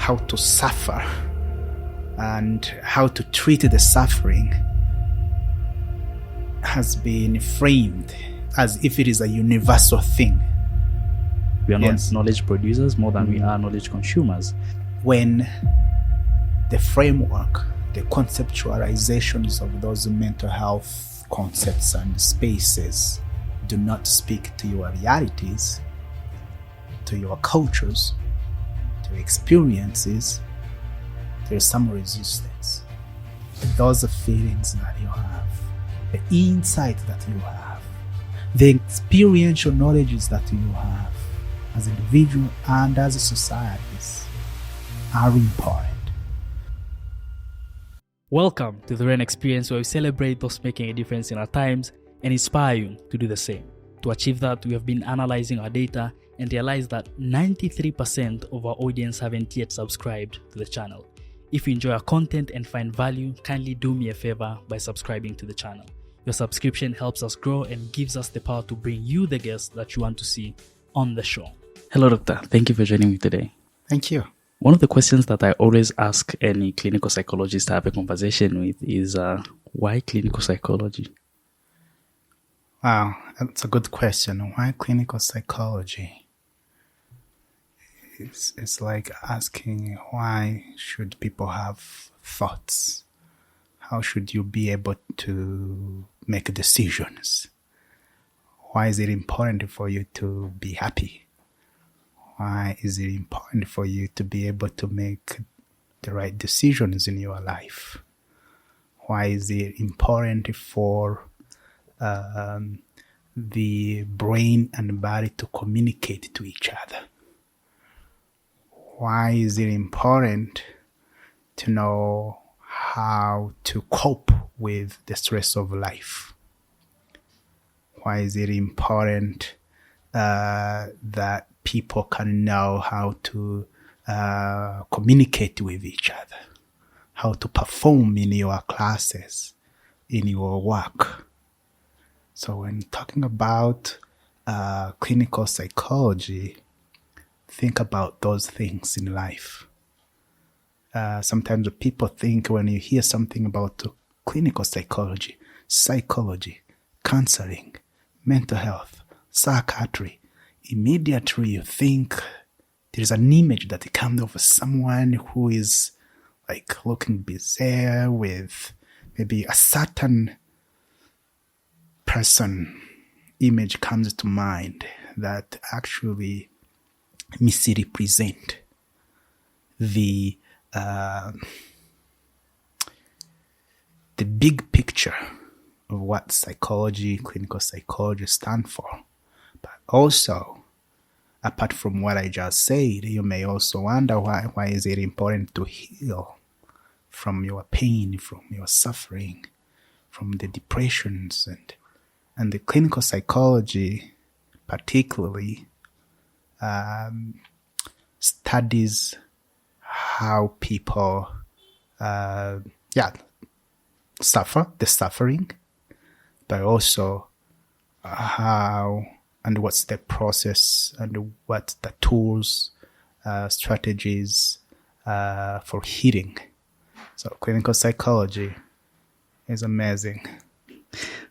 how to suffer and how to treat the suffering has been framed as if it is a universal thing. We are not knowledge producers more than we are knowledge consumers. When the framework, the conceptualizations of those mental health concepts and spaces do not speak to your realities, to your cultures, to your experiences, there is some resistance. Those are feelings that you have, the insight that you have, the experiential knowledges that you have as individuals and as societies are important. Welcome to the theREN experience, where we celebrate those making a difference in our times and inspire you to do the same. To achieve that, we have been analyzing our data and realized that 93% of our audience haven't yet subscribed to the channel. If you enjoy our content and find value, kindly do me a favor by subscribing to the channel. Your subscription helps us grow and gives us the power to bring you the guests that you want to see on the show. Hello, Doctor. Thank you for joining me today. Thank you. One of the questions that I always ask any clinical psychologist to have a conversation with is, why clinical psychology? Wow, that's a good question. Why clinical psychology? It's like asking, why should people have thoughts? How should you be able to make decisions? Why is it important for you to be happy? Why is it important for you to be able to make the right decisions in your life? Why is it important for the brain and body to communicate to each other? Why is it important to know how to cope with the stress of life? Why is it important that people can know how to communicate with each other, how to perform in your classes, in your work? So when talking about clinical psychology, think about those things in life. Sometimes people think when you hear something about clinical psychology, counseling, mental health, psychiatry, immediately you think there's an image that comes of someone who is like looking bizarre with maybe a certain person image comes to mind that actually misrepresent the big picture of what psychology, clinical psychology stand for. But also, apart from what I just said, you may also wonder why is it important to heal from your pain, from your suffering, from the depressions, and the clinical psychology particularly studies how people suffer, the suffering, but also how and what's the process and what's the tools, strategies for healing. So clinical psychology is amazing.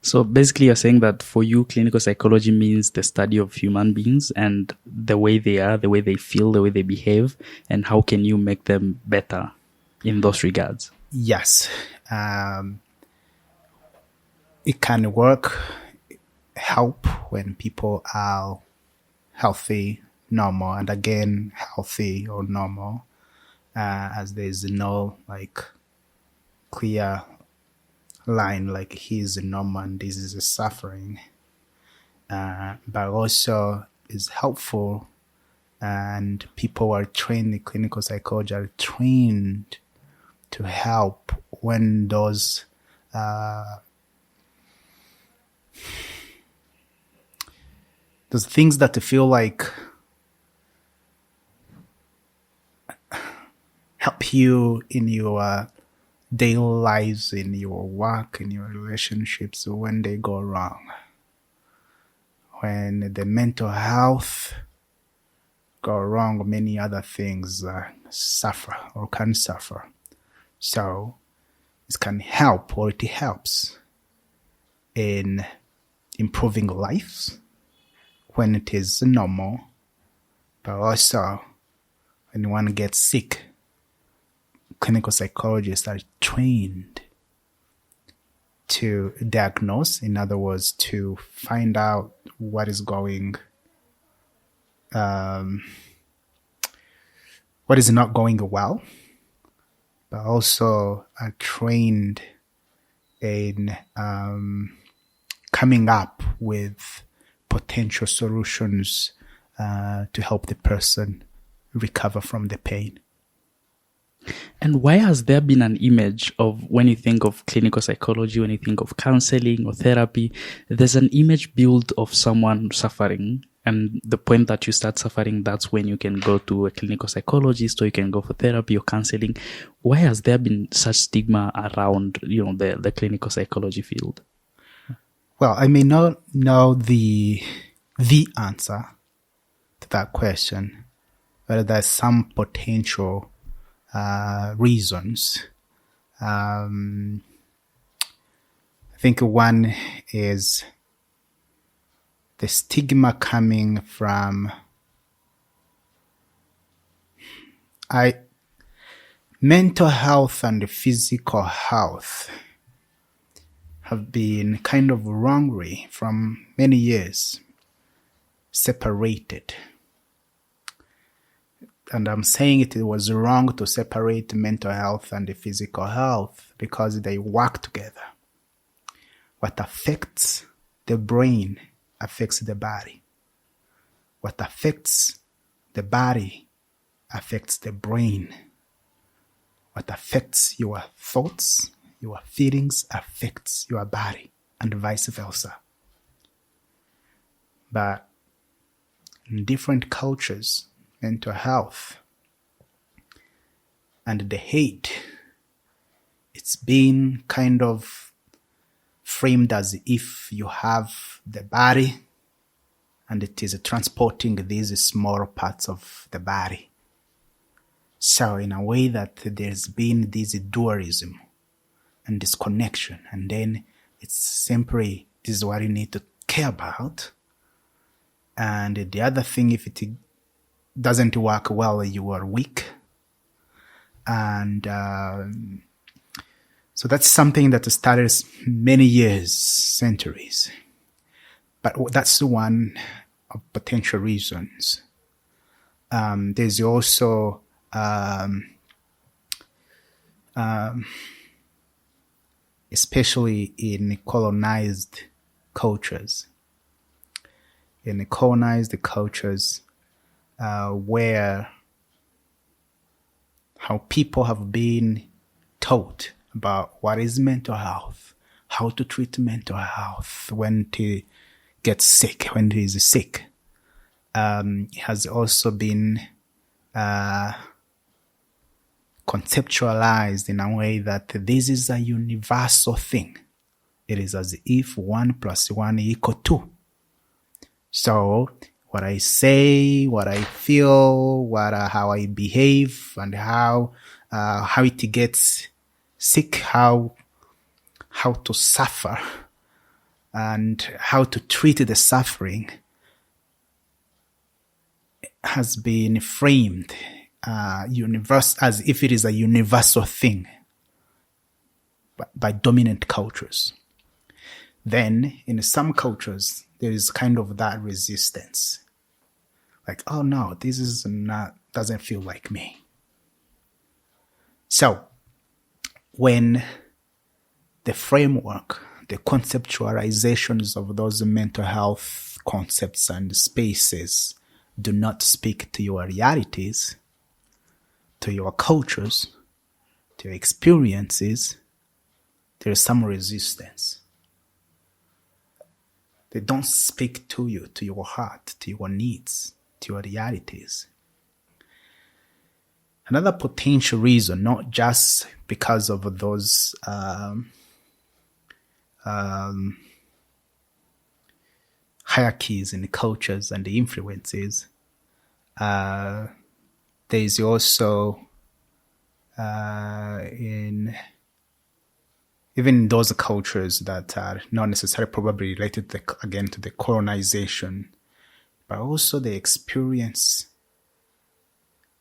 So basically you're saying that for you, clinical psychology means the study of human beings and the way they are, the way they feel, the way they behave, and how can you make them better in those regards? Yes. It can help when people are healthy, normal, and again, healthy or normal, as there's no clear line like he's normal and this is a suffering, but also is helpful, and people are trained in clinical psychology are trained to help when those things that feel like help you in your daily lives, in your work, in your relationships, when they go wrong. When the mental health go wrong, many other things suffer or can suffer. So it can help, or it helps in improving lives when it is normal, but also when one gets sick. Clinical psychologists are trained to diagnose, in other words, to find out what is going, what is not going well, but also are trained in coming up with potential solutions to help the person recover from the pain. And why has there been an image of, when you think of clinical psychology, when you think of counseling or therapy, there's an image built of someone suffering, and the point that you start suffering, that's when you can go to a clinical psychologist or you can go for therapy or counseling. Why has there been such stigma around, the clinical psychology field? Well, I may not know the answer to that question, but there's some potential reasons. I think one is the stigma coming from mental health and physical health have been kind of wrongly from many years separated. And I'm saying it was wrong to separate mental health and the physical health because they work together. What affects the brain affects the body. What affects the body affects the brain. What affects your thoughts, your feelings affects your body, and vice versa. But in different cultures, mental health and the hate, it's been kind of framed as if you have the body and it is transporting these small parts of the body. So in a way that there's been this dualism and disconnection, and then it's simply, this is what you need to care about. And the other thing, if it doesn't work well, you are weak. And so that's something that started many years, centuries. But that's one of potential reasons. There's also especially in colonized cultures. In colonized cultures, where how people have been taught about what is mental health, how to treat mental health when to get sick, when it is sick. It has also been conceptualized in a way that this is a universal thing. It is as if 1 + 1 = 2. So what I say, what I feel, how I behave, and how it gets sick, how to suffer, and how to treat the suffering has been framed as if it is a universal thing by dominant cultures. Then in some cultures, there is kind of that resistance. Like, oh no, this is doesn't feel like me. So when the framework, the conceptualizations of those mental health concepts and spaces do not speak to your realities, to your cultures, to your experiences, there is some resistance. They don't speak to you, to your heart, to your needs, to your realities. Another potential reason, not just because of those hierarchies in the cultures and the influences, There is also in even those cultures that are not necessarily probably related again to the colonization, but also the experience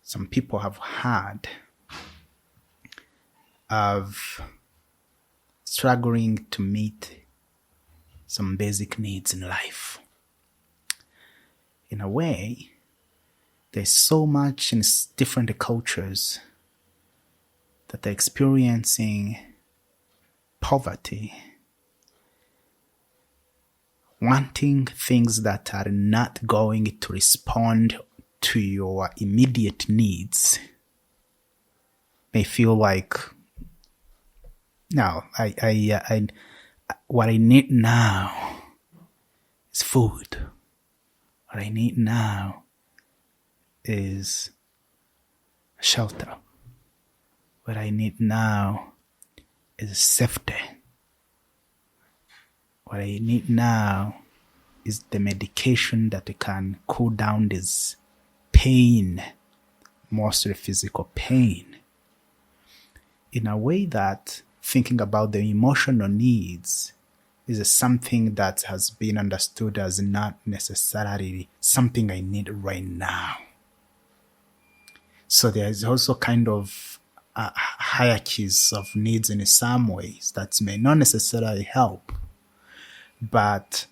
some people have had of struggling to meet some basic needs in life. In a way, there's so much in different cultures that they're experiencing poverty, wanting things that are not going to respond to your immediate needs, may feel like, no, what I need now is food. What I need now is shelter. What I need now is safety. What I need now is the medication that can cool down this pain, mostly physical pain, in a way that thinking about the emotional needs is something that has been understood as not necessarily something I need right now. So there is also kind of hierarchies of needs in some ways that may not necessarily help. But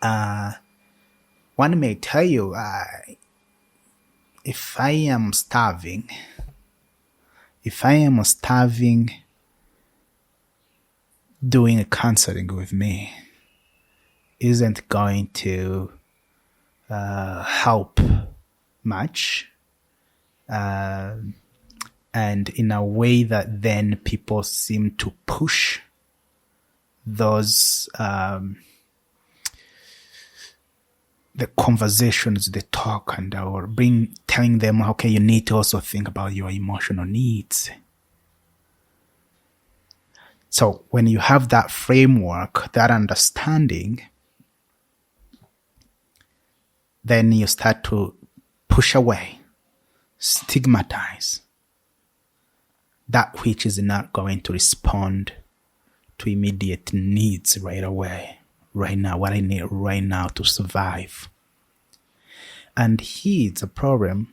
one may tell you, if I am starving, doing counseling with me isn't going to help much. And in a way that then people seem to push those the conversations, the talk, and or telling them, okay, you need to also think about your emotional needs. So when you have that framework, that understanding, then you start to push away, stigmatize that which is not going to respond to immediate needs right away, right now, what I need right now to survive. And here's a problem.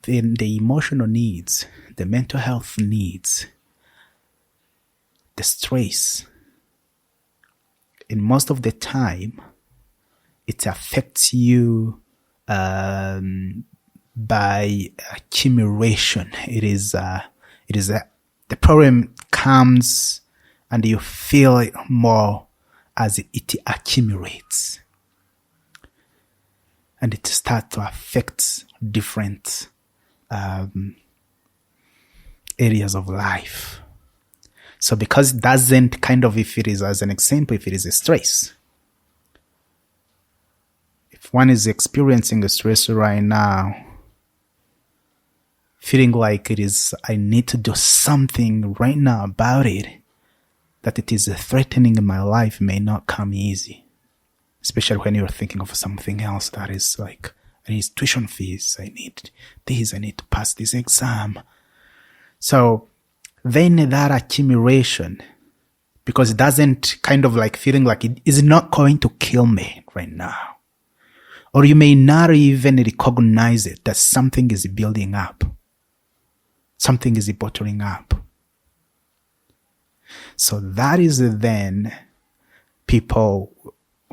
In the emotional needs, the mental health needs, the stress, in most of the time, it affects you by accumulation. The problem comes and you feel it more as it accumulates. And it starts to affect different areas of life. So because it doesn't if it is, as an example, if it is a stress, if one is experiencing a stress right now, feeling like I need to do something right now about it, that it is threatening my life, may not come easy. Especially when you're thinking of something else that is like, I need tuition fees, I need this, I need to pass this exam. So then that accumulation, because it doesn't feeling like it is not going to kill me right now. Or you may not even recognize it, that something is building up. Something is bottling up. So that is then people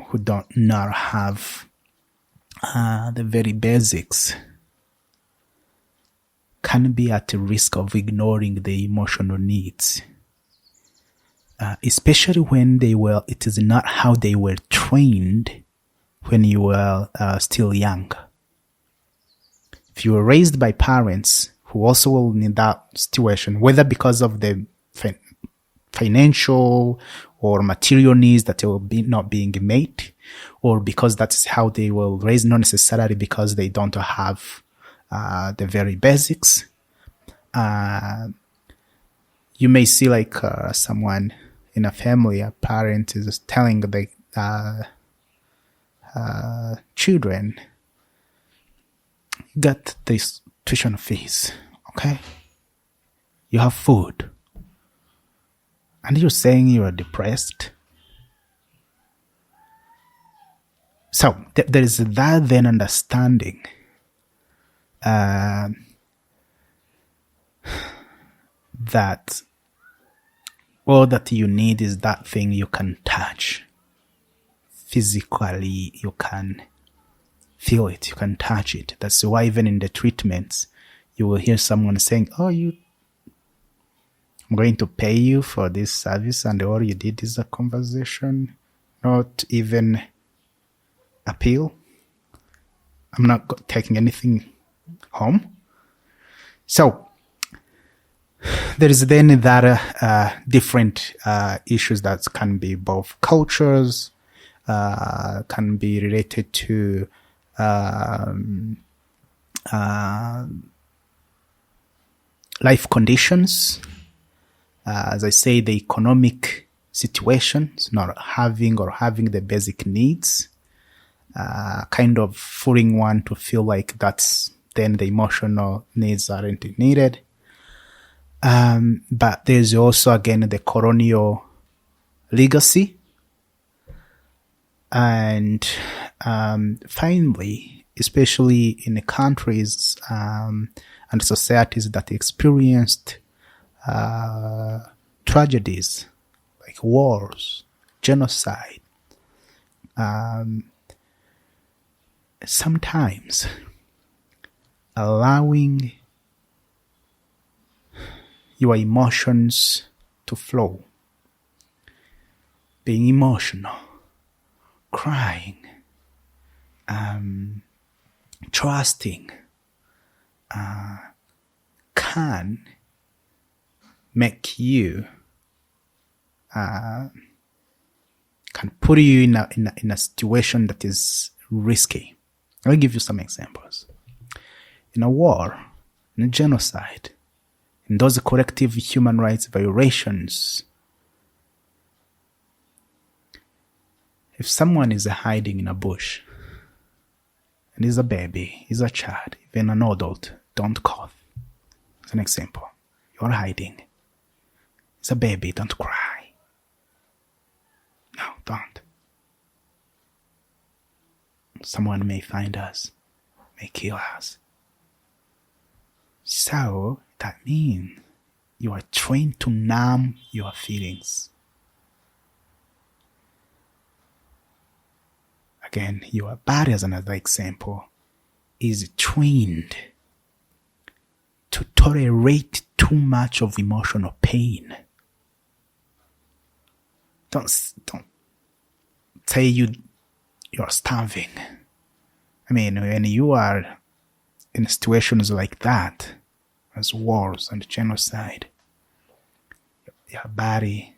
who do not have the very basics can be at the risk of ignoring the emotional needs, especially when it is not how they were trained when you were still young. If you were raised by parents who also will need that situation, whether because of the financial or material needs that will be not being met, or because that's how they will raise, not necessarily because they don't have the very basics. You may see someone in a family, a parent is telling the children, got this tuition fees, okay? You have food. And you're saying you are depressed. So there is that then understanding that all that you need is that thing you can touch. Physically, you can feel it, you can touch it. That's why even in the treatments, you will hear someone saying, I'm going to pay you for this service, and all you did is a conversation, not even a pill. I'm not taking anything home. So there is then that different issues that can be both cultures, can be related to life conditions. As I say, the economic situations, not having the basic needs, kind of fooling one to feel like that's then the emotional needs aren't needed. But there's also, again, the colonial legacy. And finally, especially in the countries and societies that experienced tragedies like wars, genocide, sometimes allowing your emotions to flow, being emotional, crying, trusting, can make you, can put you in a situation that is risky. I'll give you some examples. In a war, in a genocide, in those collective human rights violations, if someone is hiding in a bush, and is a baby, is a child, even an adult, don't cough. As an example, you're hiding. It's a baby, don't cry. No, don't. Someone may find us, may kill us. So that means you are trained to numb your feelings. Again, your body, as another example, is trained to tolerate too much of emotional pain. Don't say you're starving. I mean, when you are in situations like that, as wars and genocide, your body,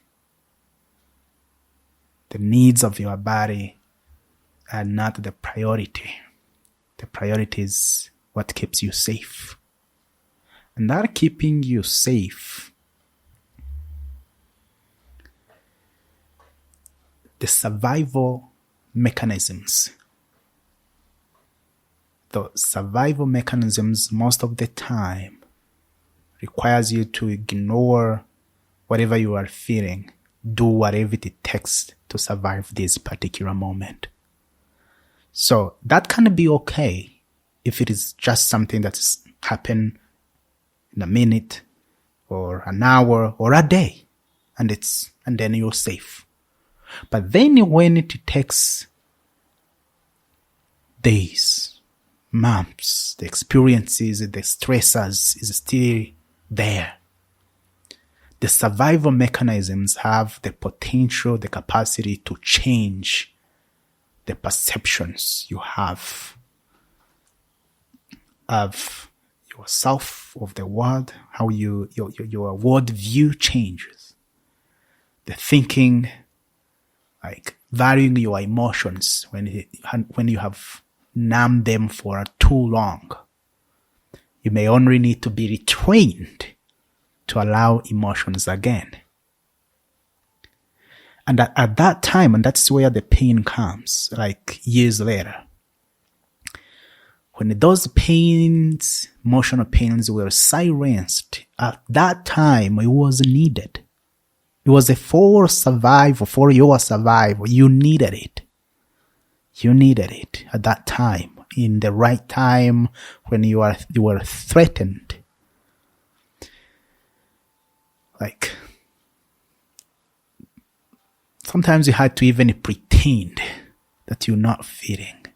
the needs of your body are not the priority. The priority is what keeps you safe. And that keeping you safe, the survival mechanisms, most of the time requires you to ignore whatever you are feeling, do whatever it takes to survive this particular moment. So that can be okay if it is just something that's happened in a minute or an hour or a day, and then you're safe. But then when it takes days, months, the experiences, the stressors is still there. The survival mechanisms have the potential, the capacity to change the perceptions you have of yourself, of the world, how your world view changes. The thinking, like valuing your emotions when you have numbed them for too long. You may only need to be retrained to allow emotions again. And at that time, and that's where the pain comes, like years later, when those pains, emotional pains were silenced, at that time it was needed. It was for survival, for your survival. You needed it. You needed it at that time, in the right time when you were threatened. Like, sometimes you had to even pretend that you're not feeling,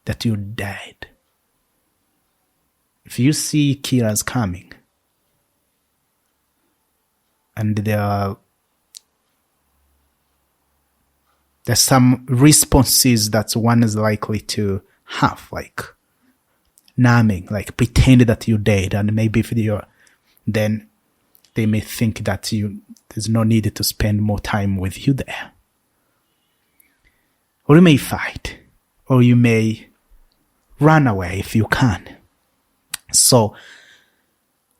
that you died. If you see killers coming, and there's some responses that one is likely to have, like numbing, like pretend that you're dead, and maybe if then they may think that there's no need to spend more time with you there. Or you may fight, or you may run away if you can. So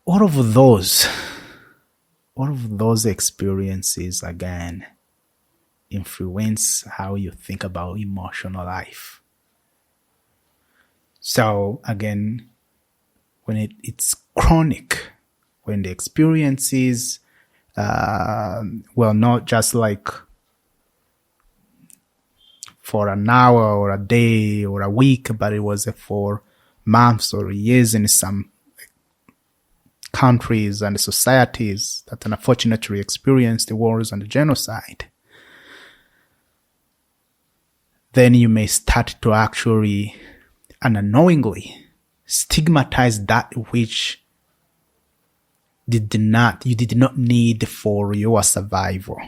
all of those experiences, again, influence how you think about emotional life. So again, when it's chronic, when the experiences, not just like for an hour or a day or a week, but it was for months or years in some countries and societies that unfortunately experienced the wars and the genocide, then you may start to actually unknowingly stigmatize that which you did not need for your survival.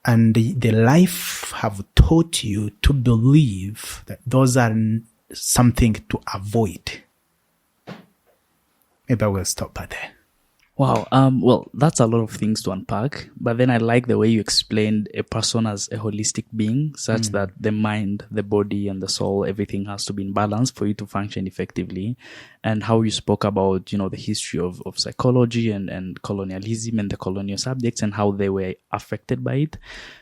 And the life have taught you to believe that those are something to avoid. Maybe I will stop by there. Wow. Well, that's a lot of things to unpack. But then I like the way you explained a person as a holistic being, such that the mind, the body, and the soul, everything has to be in balance for you to function effectively. And how you spoke about, the history of psychology and colonialism and the colonial subjects and how they were affected by it.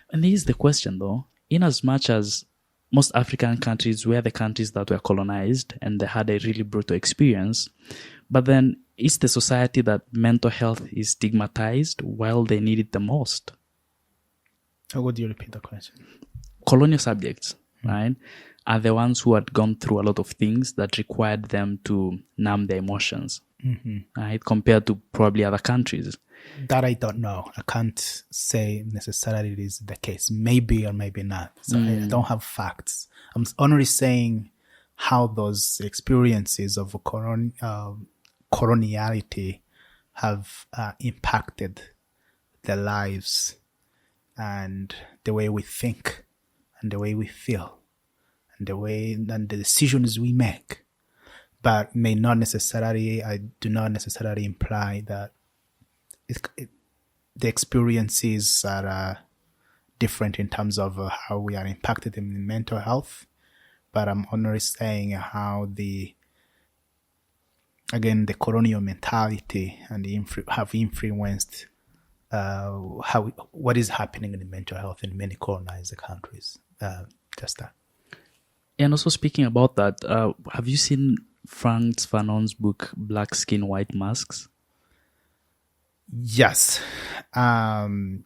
And here's the question, though. In as much as most African countries were the countries that were colonized and they had a really brutal experience, but then it's the society that mental health is stigmatized while they need it the most. How would you repeat the question? Colonial subjects, right, are the ones who had gone through a lot of things that required them to numb their emotions, right, compared to probably other countries. That I don't know. I can't say necessarily it is the case. Maybe or maybe not. So I don't have facts. I'm only saying how those experiences of coloniality have impacted their lives and the way we think and the way we feel and the decisions we make. But I do not necessarily imply that the experiences are different in terms of how we are impacted in mental health. But I'm only saying how the colonial mentality and have influenced what is happening in the mental health in many colonized countries. Just that. And also speaking about that, have you seen Frantz Fanon's book, Black Skin, White Masks? Yes. I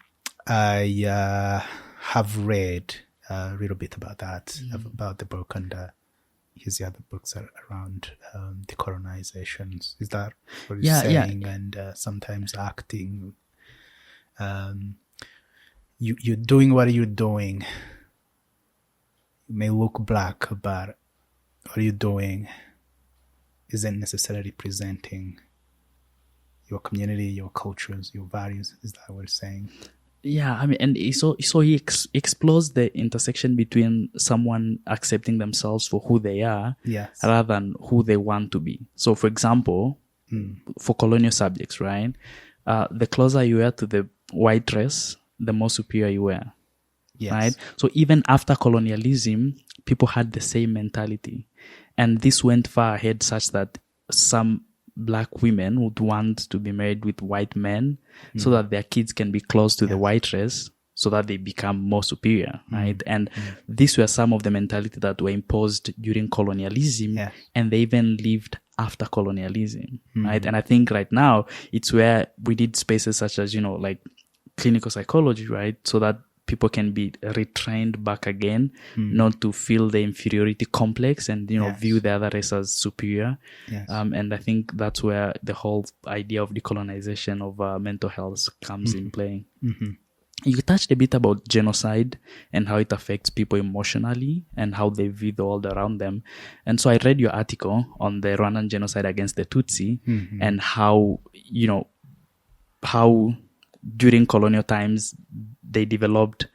have read a little bit about that, about the book and his other books are around decolonizations. Is that what you're saying? Yeah. And sometimes acting. You're doing what you're doing. You may look black, but what you're doing isn't necessarily presenting your community, your cultures, your values. Is that what you're saying? Yeah, I mean, and so he explores the intersection between someone accepting themselves for who they are, rather than who they want to be. So, for example, for colonial subjects, right, the closer you are to the white race, the more superior you were, right? So even after colonialism, people had the same mentality, and this went far ahead, such that some Black women would want to be married with white men so that their kids can be close to the white race, so that they become more superior, right? And these were some of the mentality that were imposed during colonialism, and they even lived after colonialism, right? And I think right now it's where we need spaces such as, like clinical psychology, right? So that people can be retrained back again, not to feel the inferiority complex and, view the other race as superior. And I think that's where the whole idea of decolonization of mental health comes in play. You touched a bit about genocide and how it affects people emotionally and how they view the world around them. And so I read your article on the Rwandan genocide against the Tutsi and how, how during colonial times they developed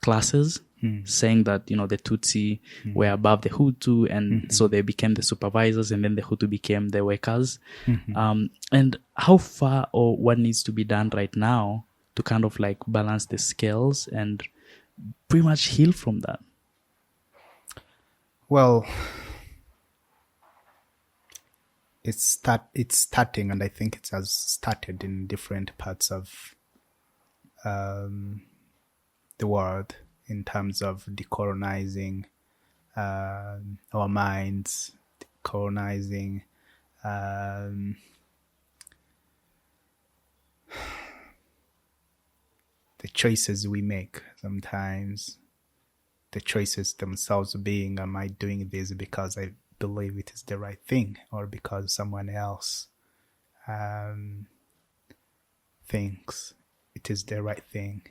classes saying that, the Tutsi were above the Hutu, and so they became the supervisors, and then the Hutu became the workers. And how far or what needs to be done right now to kind of like balance the scales and pretty much heal from that? Well, it's starting, and I think it has started in different parts of the world in terms of decolonizing our minds, decolonizing the choices we make sometimes, the choices themselves being, am I doing this because I believe it is the right thing, or because someone else thinks it is the right thing?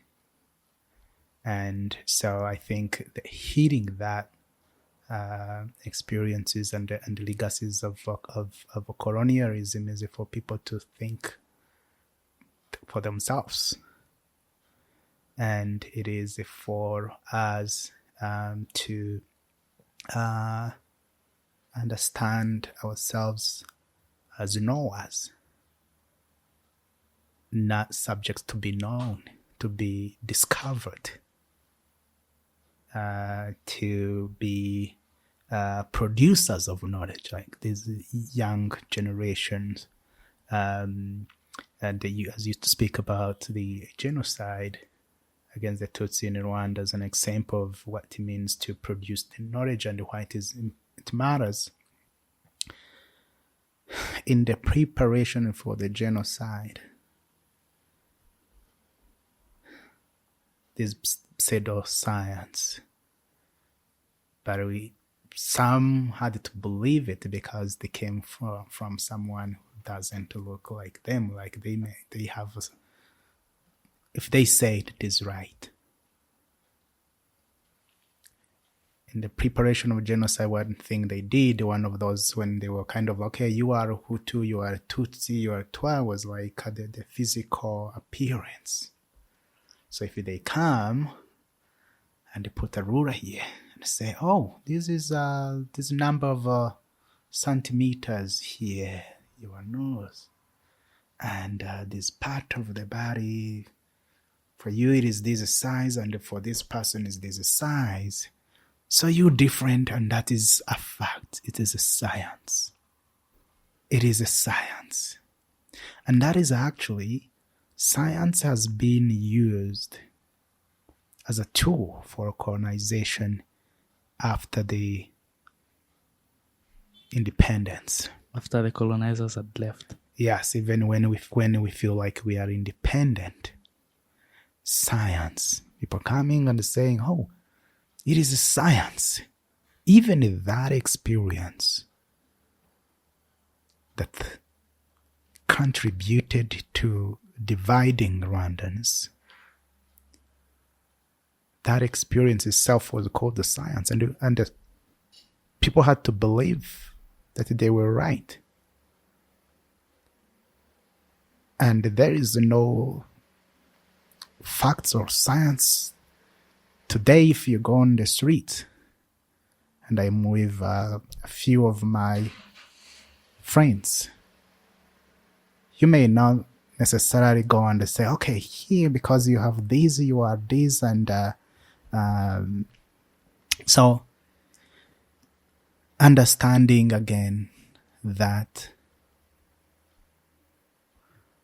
And so I think that healing that experiences and the legacies of colonialism is for people to think for themselves. And it is for us to understand ourselves as knowers, not subjects to be known, to be discovered, to be producers of knowledge, like these young generations. And as you speak about the genocide against the Tutsi in Rwanda as an example of what it means to produce the knowledge and why it matters. In the preparation for the genocide, this pseudoscience, but some had to believe it because they came from someone who doesn't look like them, like they have. If they say it is right. In the preparation of genocide, one thing they did, one of those, when they were kind of, okay, you are Hutu, you are Tutsi, you are Twa, was like the physical appearance. So if they come and they put a ruler here and say, oh, this is this number of centimeters here, your nose, and this part of the body, for you it is this size, and for this person is this size. So you're different, and that is a fact. It is a science. It is a science. And that is actually, science has been used as a tool for colonization after the independence. After the colonizers had left. Yes, even when we feel like we are independent. Science. People coming and saying, oh, it is a science. Even that experience that contributed to dividing Rwandans, that experience itself was called the science. And the people had to believe that they were right. And there is no facts or science today. If you go on the street, and I'm with a few of my friends, you may not necessarily go and say, okay, here, because you have this, you are this, and so understanding again that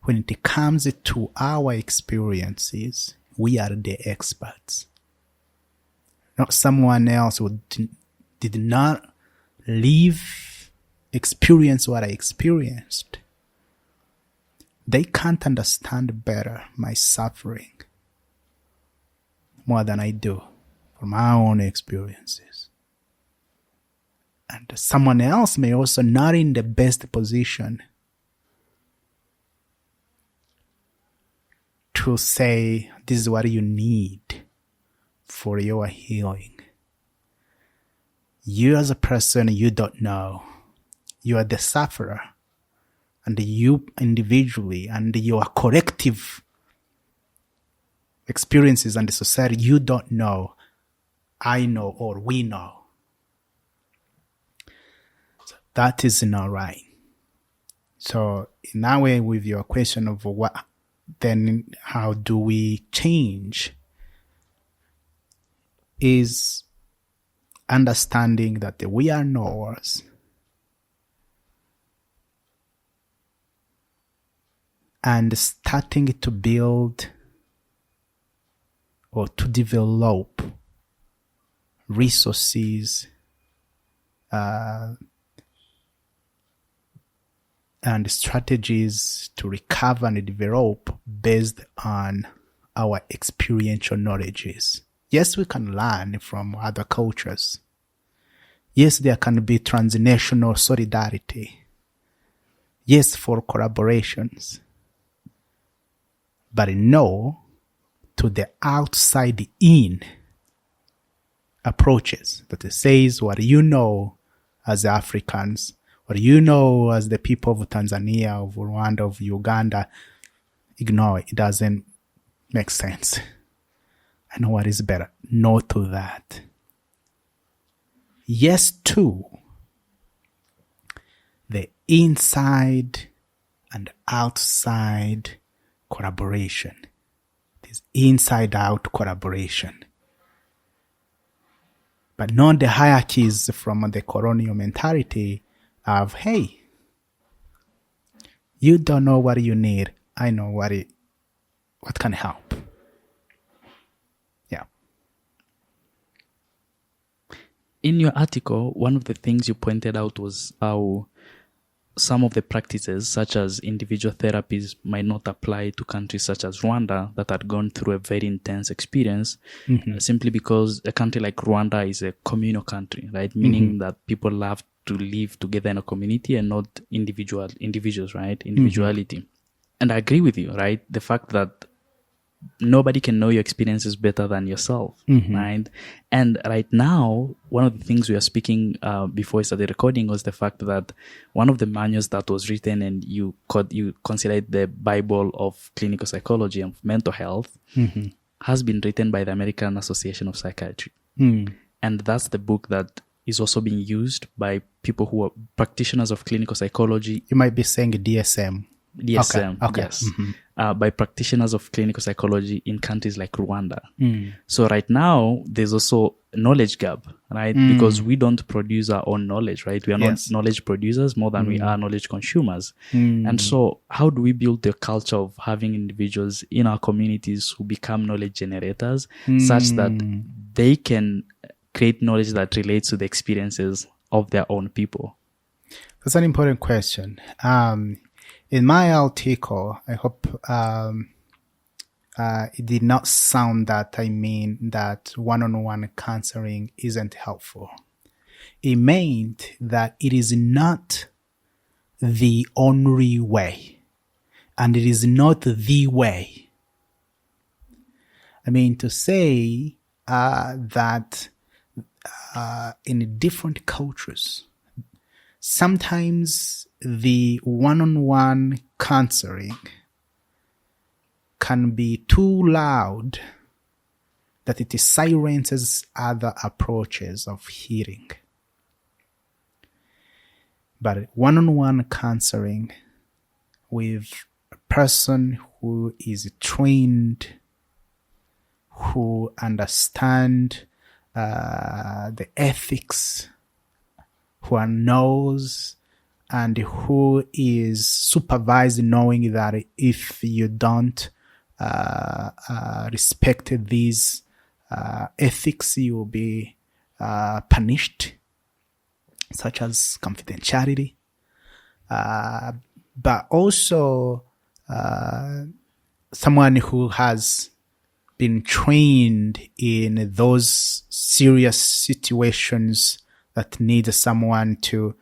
when it comes to our experiences, we are the experts. Not someone else who did not experience what I experienced. They can't understand better my suffering more than I do from my own experiences. And someone else may also not in the best position to say, this is what you need for your healing. You as a person, you don't know. You are the sufferer. And you individually and your collective experiences and the society, you don't know. I know or we know. So that is not right. So in that way, with your question of then how do we change, is understanding that we are knowers. And starting to build or to develop resources and strategies to recover and develop based on our experiential knowledges. Yes, we can learn from other cultures. Yes, there can be transnational solidarity. Yes, for collaborations. But no to the outside in approaches that it says what you know as Africans, what you know as the people of Tanzania, of Rwanda, of Uganda, ignore it. It doesn't make sense. I know what is better. No to that. Yes to the inside and outside collaboration. This inside out collaboration. But not the hierarchies from the colonial mentality of, hey, you don't know what you need. I know what can help. Yeah. In your article, one of the things you pointed out was how some of the practices, such as individual therapies, might not apply to countries such as Rwanda that had gone through a very intense experience, simply because a country like Rwanda is a communal country, right? Meaning that people have to live together in a community and not individuals, right? Individuality. And I agree with you, right? The fact that nobody can know your experiences better than yourself, right? And right now, one of the things we are speaking before we started recording was the fact that one of the manuals that was written and you consider it the Bible of clinical psychology and mental health has been written by the American Association of Psychiatry. And that's the book that is also being used by people who are practitioners of clinical psychology. You might be saying DSM. DSM, okay. Yes. By practitioners of clinical psychology in countries like Rwanda. So right now, there's also a knowledge gap, right? Because we don't produce our own knowledge, right? We are not knowledge producers more than we are knowledge consumers. And so how do we build the culture of having individuals in our communities who become knowledge generators such that they can create knowledge that relates to the experiences of their own people? That's an important question. In my article, I hope it did not sound that I mean that one-on-one counseling isn't helpful. It meant that it is not the only way, and it is not the way. I mean to say that in different cultures, sometimes the one-on-one counseling can be too loud that it silences other approaches of healing. But one-on-one counseling with a person who is trained, who understands the ethics, who knows and who is supervised, knowing that if you don't respect these ethics, you will be punished, such as confidentiality. But also someone who has been trained in those serious situations that need someone to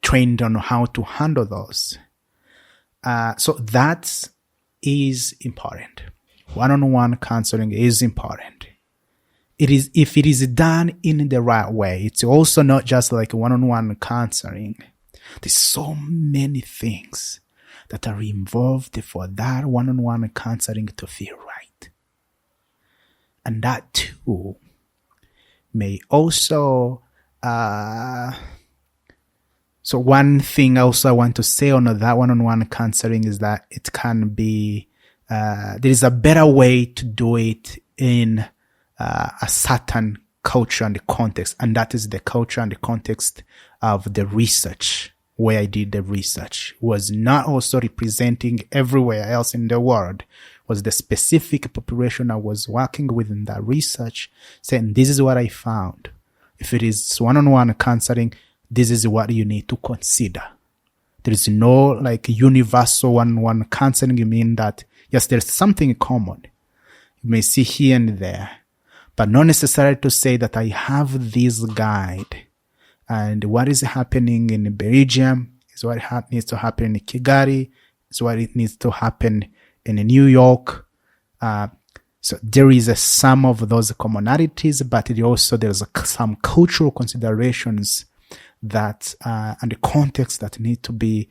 trained on how to handle those. So that is important. One-on-one counseling is important. It is, if it is done in the right way. It's also not just like one-on-one counseling. There's so many things that are involved for that one-on-one counseling to feel right. And that too may also, so one thing also I want to say on that one-on-one counseling is that it can be, there is a better way to do it in a certain culture and the context, and that is the culture and the context of the research. Where I did the research was not also representing everywhere else in the world, was the specific population I was working with in that research, saying this is what I found. If it is one-on-one counseling, this is what you need to consider. There is no like universal one-on-one counseling. You mean that, yes, there's something common. You may see here and there, but not necessarily to say that I have this guide and what is happening in Belgium is what needs to happen in Kigali, is what it needs to happen in New York. So there is some of those commonalities, but there's some cultural considerations that and the context that need to be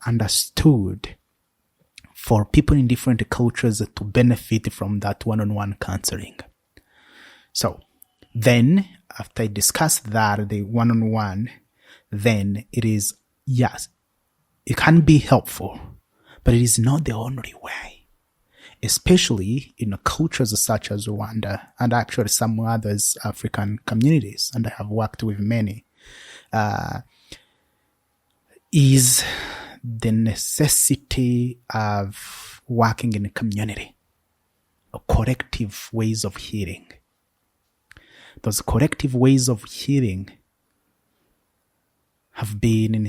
understood for people in different cultures to benefit from that one-on-one counseling. So then, after I discuss that, the one-on-one, then it is, yes, it can be helpful, but it is not the only way, especially in cultures such as Rwanda and actually some others African communities, and I have worked with many, is the necessity of working in a community, collective ways of healing. Those collective ways of healing have been in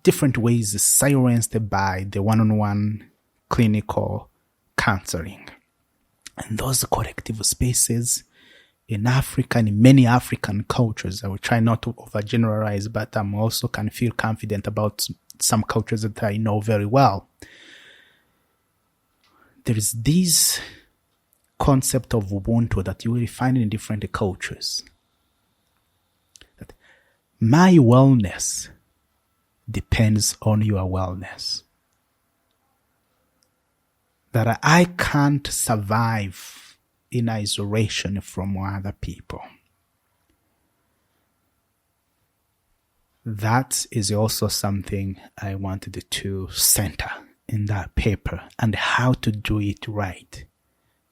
different ways silenced by the one-on-one clinical counseling. And those collective spaces in Africa and in many African cultures, I will try not to overgeneralize, but I'm also can feel confident about some cultures that I know very well. There is this concept of Ubuntu that you will find in different cultures. That my wellness depends on your wellness. That I can't survive in isolation from other people. That is also something I wanted to center in that paper, and how to do it right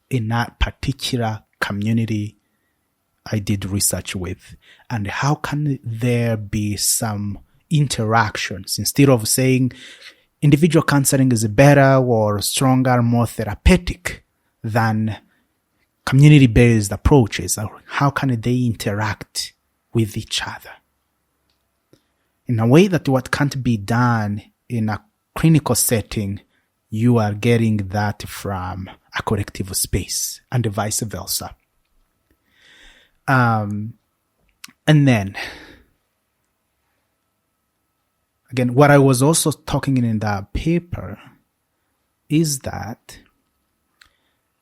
in that particular community I did research with, and how can there be some interactions instead of saying individual counseling is better or stronger, more therapeutic than community-based approaches. How can they interact with each other in a way that what can't be done in a clinical setting, you are getting that from a collective space, and vice versa. And then, again, what I was also talking in that paper is that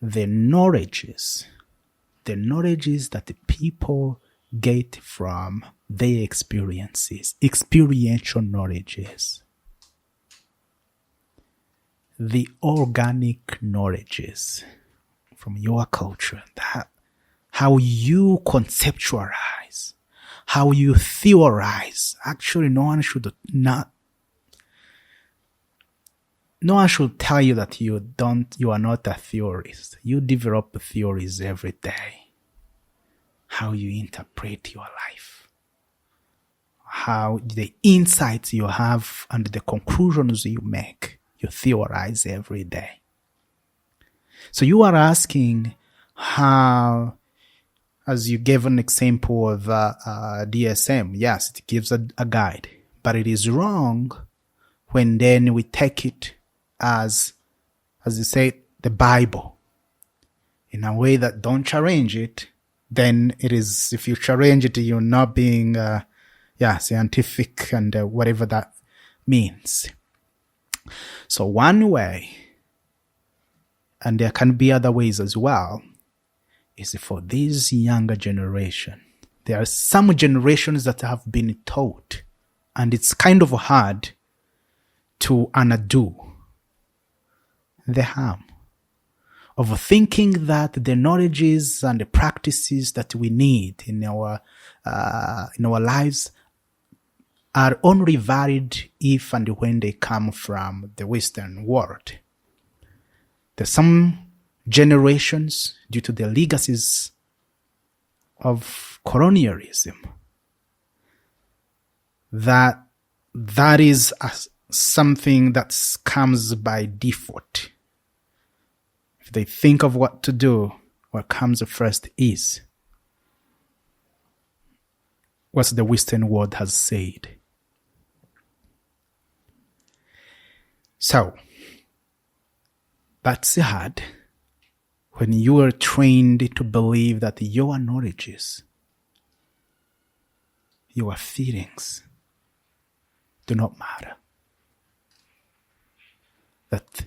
the knowledges that the people get from their experiences, experiential knowledges, the organic knowledges from your culture, that how you conceptualize, how you theorize. Actually, no one should tell you that you are not a theorist. You develop theories every day. How you interpret your life, how the insights you have and the conclusions you make, you theorize every day. So you are asking how, as you gave an example of DSM, yes, it gives a guide, but it is wrong when then we take it as you say, the Bible, in a way that don't challenge it. Then it is, if you challenge it, you're not being, scientific and whatever that means. So one way, and there can be other ways as well, is for this younger generation. There are some generations that have been taught, and it's kind of hard to undo the harm of thinking that the knowledges and the practices that we need in our lives are only valid if and when they come from the Western world. There's some generations, due to the legacies of colonialism, that is something that comes by default. If they think of what to do, what comes first is what the Western world has said. So, that's hard when you are trained to believe that your knowledges, your feelings do not matter. That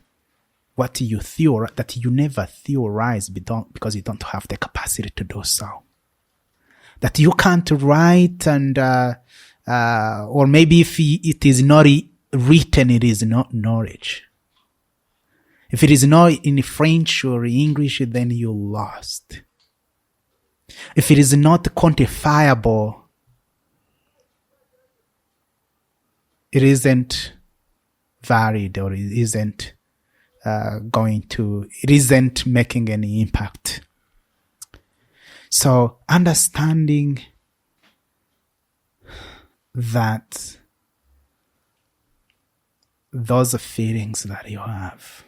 what you that you never theorize because you don't have the capacity to do so. That you can't write and, or maybe if it is not written, it is not knowledge. If it is not in French or English, then you're lost. If it is not quantifiable, it isn't varied, or it isn't it isn't making any impact. So understanding that those feelings that you have,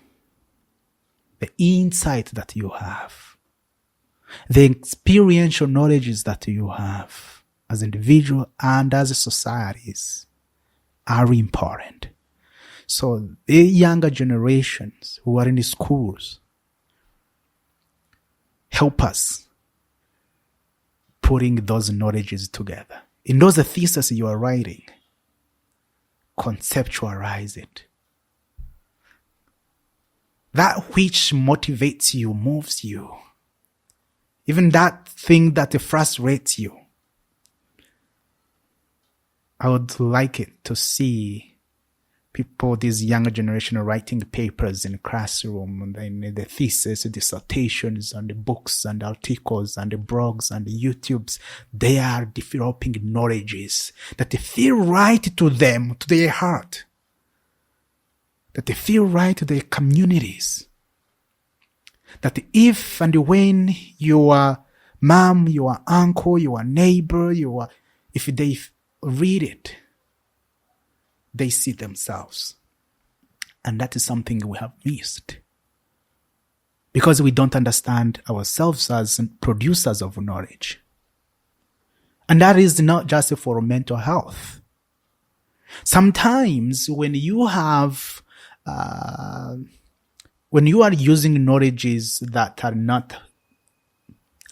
the insight that you have, the experiential knowledges that you have as individuals and as societies are important. So the younger generations who are in the schools help us putting those knowledges together. In those theses you are writing, conceptualize it. That which motivates you, moves you. Even that thing that frustrates you. I would like it to see people, this younger generation, writing papers in the classroom, and then the thesis, dissertations, and the books, and articles, and the blogs, and the YouTubes. They are developing knowledges that they feel right to them, to their heart. That they feel right to their communities. That if and when your mom, your uncle, your neighbor, if they read it, they see themselves. And that is something we have missed. Because we don't understand ourselves as producers of knowledge. And that is not just for mental health. Sometimes when you have, when you are using knowledges that are not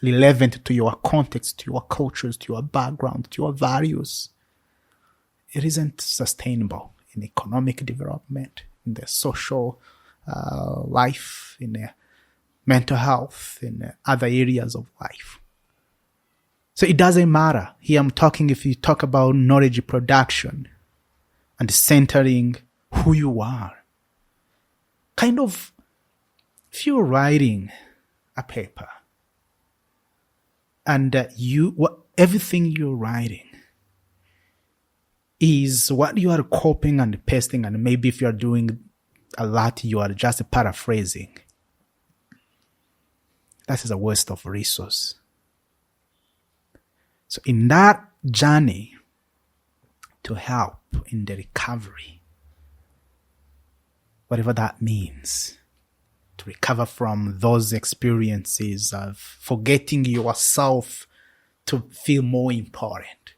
relevant to your context, to your cultures, to your background, to your values, it isn't sustainable in economic development, in the social life, in the mental health, in other areas of life. So it doesn't matter. Here I'm talking, if you talk about knowledge production and centering who you are. Kind of, if you're writing a paper and everything you're writing is what you are copying and pasting, and maybe if you are doing a lot, you are just paraphrasing. That is a waste of resource. So in that journey, to help in the recovery, whatever that means, to recover from those experiences of forgetting yourself to feel more important.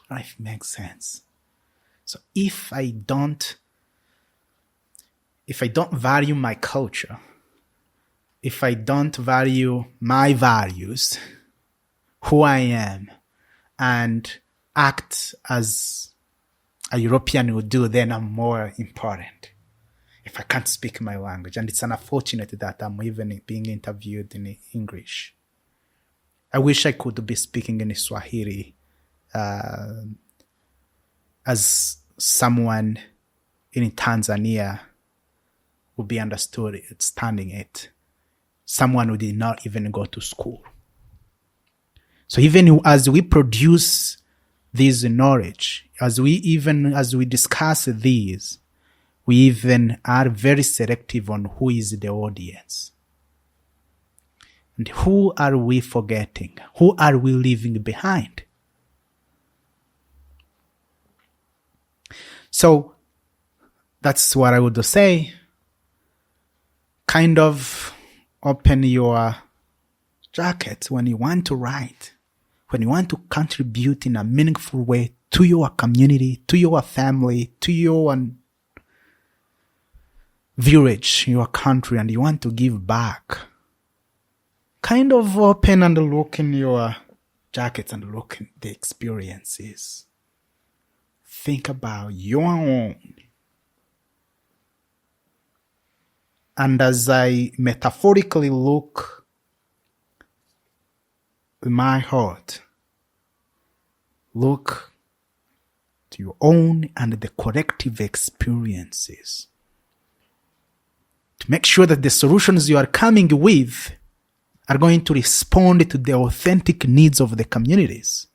Life makes sense. So if I don't value my culture, if I don't value my values, who I am, and act as a European would do, then I'm more important. If I can't speak my language, and it's unfortunate that I'm even being interviewed in English. I wish I could be speaking in Swahili as someone in Tanzania would be understood understanding it. Someone who did not even go to school. So even as we produce this knowledge, as we discuss these, we even are very selective on who is the audience. And who are we forgetting? Who are we leaving behind? So that's what I would say. Kind of open your jacket when you want to write, when you want to contribute in a meaningful way to your community, to your family, to your village, your country, and you want to give back. Kind of open and look in your jacket and look at the experiences. Think about your own. And as I metaphorically look in my heart, look to your own and the collective experiences to make sure that the solutions you are coming with are going to respond to the authentic needs of the communities.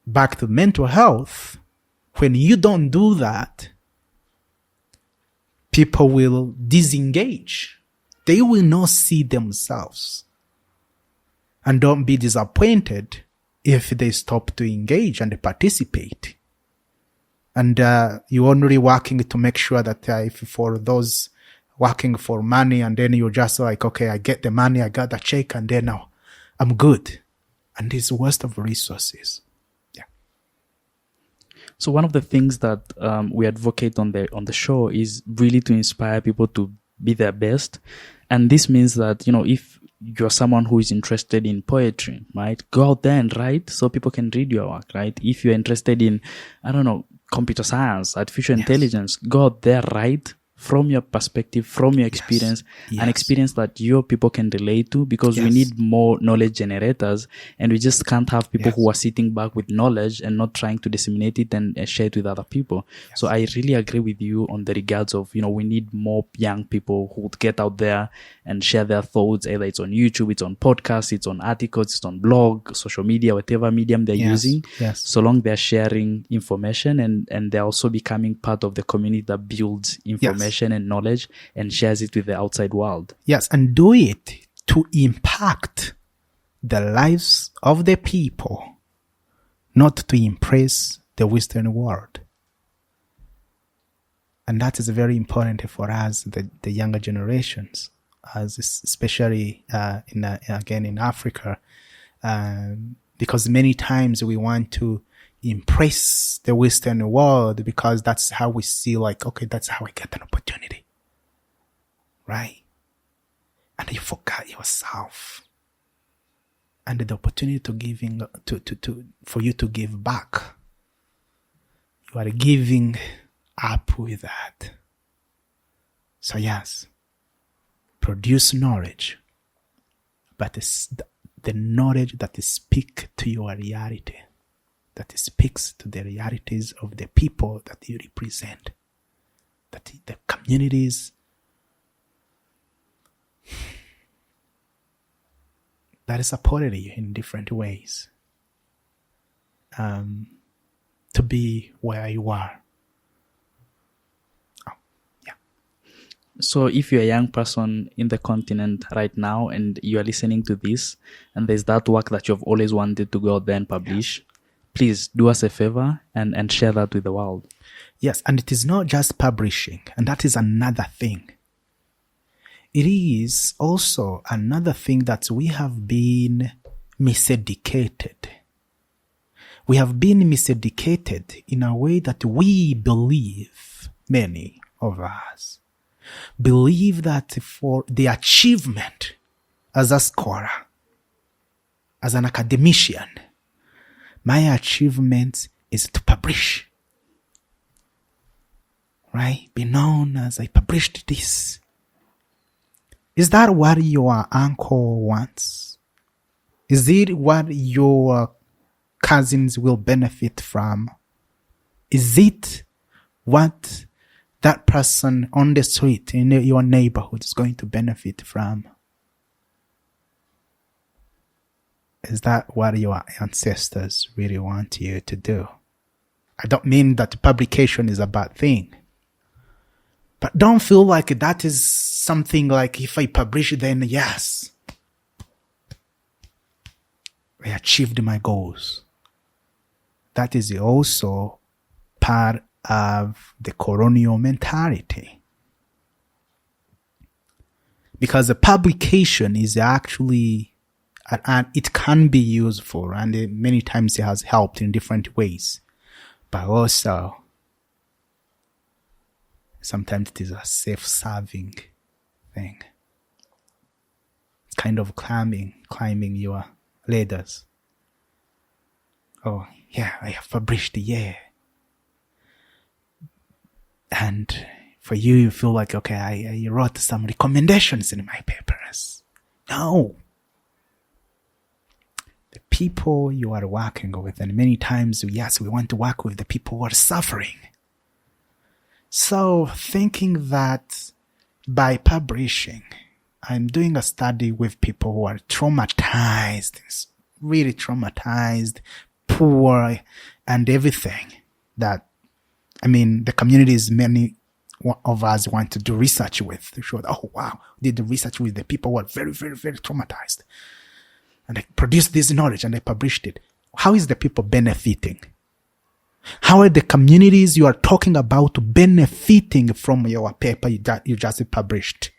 Back to mental health, when you don't do that, people will disengage. They will not see themselves. And don't be disappointed if they stop to engage and participate. And you're only working to make sure that if for those working for money, and then you're just like, okay, I get the money, I got the check, and then now I'm good. And it's a waste of resources. Yeah. So one of the things that we advocate on the show is really to inspire people to be their best. And this means that, if you're someone who is interested in poetry, right, go out there and write so people can read your work, right? If you're interested in, computer science, artificial intelligence, go out there, write from your perspective, from your experience, an experience that your people can relate to, because we need more knowledge generators, and we just can't have people who are sitting back with knowledge and not trying to disseminate it and share it with other people. So I really agree with you on the regards of, we need more young people who would get out there and share their thoughts, either it's on YouTube, it's on podcasts, it's on articles, it's on blog, social media, whatever medium they're using. So long they're sharing information and they're also becoming part of the community that builds information and knowledge and shares it with the outside world. Yes, and do it to impact the lives of the people, not to impress the Western world. And that is very important for us, the younger generations, as especially in Africa, because many times we want to impress the Western world because that's how we see, like, okay, that's how I get an opportunity, right? And you forgot yourself and the opportunity to giving for you to give back. You are giving up with that. So yes, produce knowledge, but it's the knowledge that speaks to your reality, that speaks to the realities of the people that you represent, that the communities that supported you in different ways to be where you are. So if you're a young person in the continent right now and you are listening to this and there's that work that you've always wanted to go out there and publish, please do us a favor and share that with the world. Yes, and it is not just publishing, and that is another thing. It is also another thing that we have been miseducated. We have been miseducated in a way that we believe, many of us, believe that for the achievement as a scholar, as an academician, my achievement is to publish. Right? Be known as I published this. Is that what your uncle wants? Is it what your cousins will benefit from? Is it what that person on the street in your neighborhood is going to benefit from? Is that what your ancestors really want you to do? I don't mean that publication is a bad thing. But don't feel like that is something like if I publish then yes, I achieved my goals. That is also part of the colonial mentality. Because the publication is actually, and it can be useful, and many times it has helped in different ways. But also, sometimes it is a self-serving thing. It's kind of climbing your ladders. Oh, yeah, I have published, yeah. And for you, you feel like, okay, I wrote some recommendations in my papers. No. The people you are working with, and many times, yes, we want to work with the people who are suffering. So thinking that by publishing, I'm doing a study with people who are traumatized, really traumatized, poor, and everything that, the communities many of us want to do research with. They showed, oh wow, did the research with the people who are very, very, very traumatized. And I produced this knowledge and I published it. How is the people benefiting? How are the communities you are talking about benefiting from your paper you just published?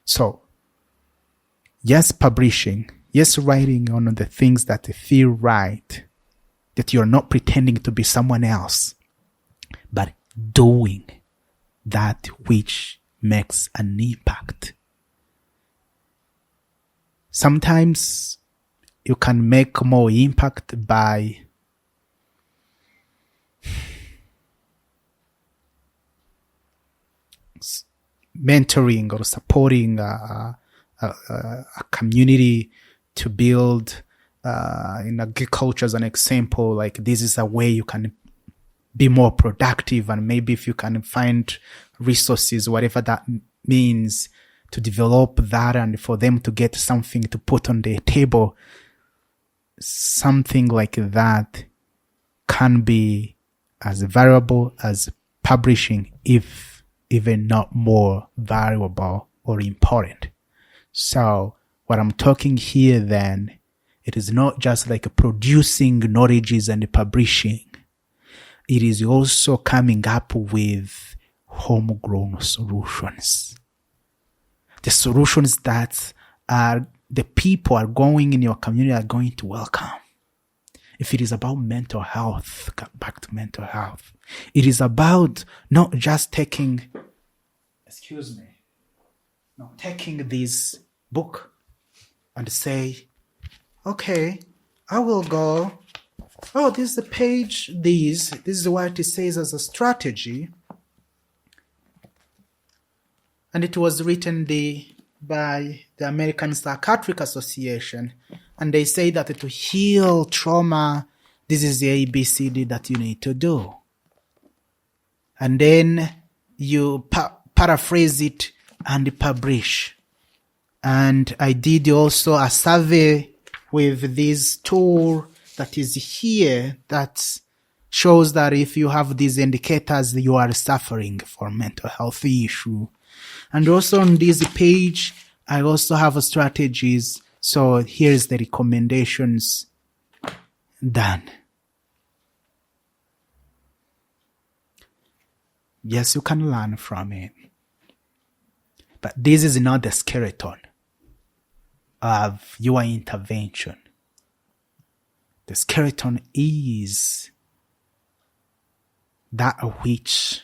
So, yes, publishing, yes, writing on the things that feel right, that you're not pretending to be someone else, but doing that which makes an impact. Sometimes you can make more impact by mentoring or supporting a community to build in agriculture as an example. Like, this is a way you can be more productive, and maybe if you can find resources, whatever that means, to develop that and for them to get something to put on the table, something like that can be as valuable as publishing, if even not more valuable or important. So what I'm talking here then, it is not just like producing knowledges and publishing. It is also coming up with homegrown solutions. The solutions that are the people are going in your community are going to welcome. If it is about mental health, back to mental health. It is about not just taking this book and say, okay, I will go, oh, this is the page, this is what it says as a strategy. And it was written by the American Psychiatric Association. And they say that to heal trauma, this is the ABCD that you need to do. And then you paraphrase it and publish. And I did also a survey with this tool that is here that shows that if you have these indicators, you are suffering for mental health issue. And also on this page, I also have strategies. So here's the recommendations done. Yes, you can learn from it. But this is not the skeleton of your intervention. The skeleton is that which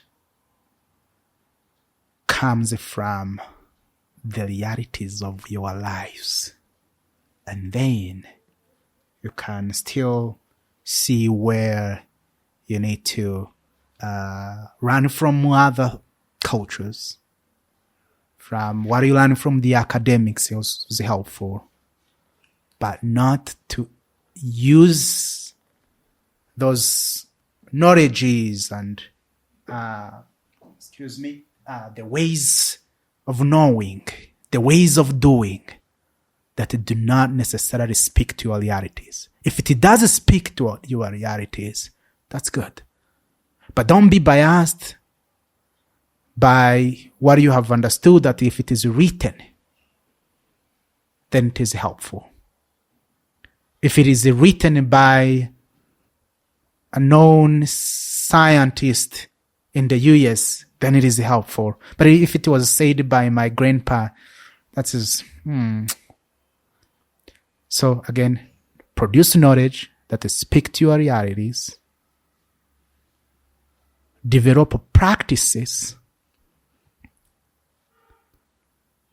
comes from the realities of your lives. And then you can still see where you need to run from other cultures. From what you learn from the academics is helpful, but not to use those knowledges and the ways of knowing, the ways of doing that do not necessarily speak to your realities. If it does speak to your realities, that's good. But don't be biased by what you have understood, that if it is written, then it is helpful. If it is written by a known scientist in the US, then it is helpful. But if it was said by my grandpa, that is, So again, produce knowledge that speak to your realities. Develop practices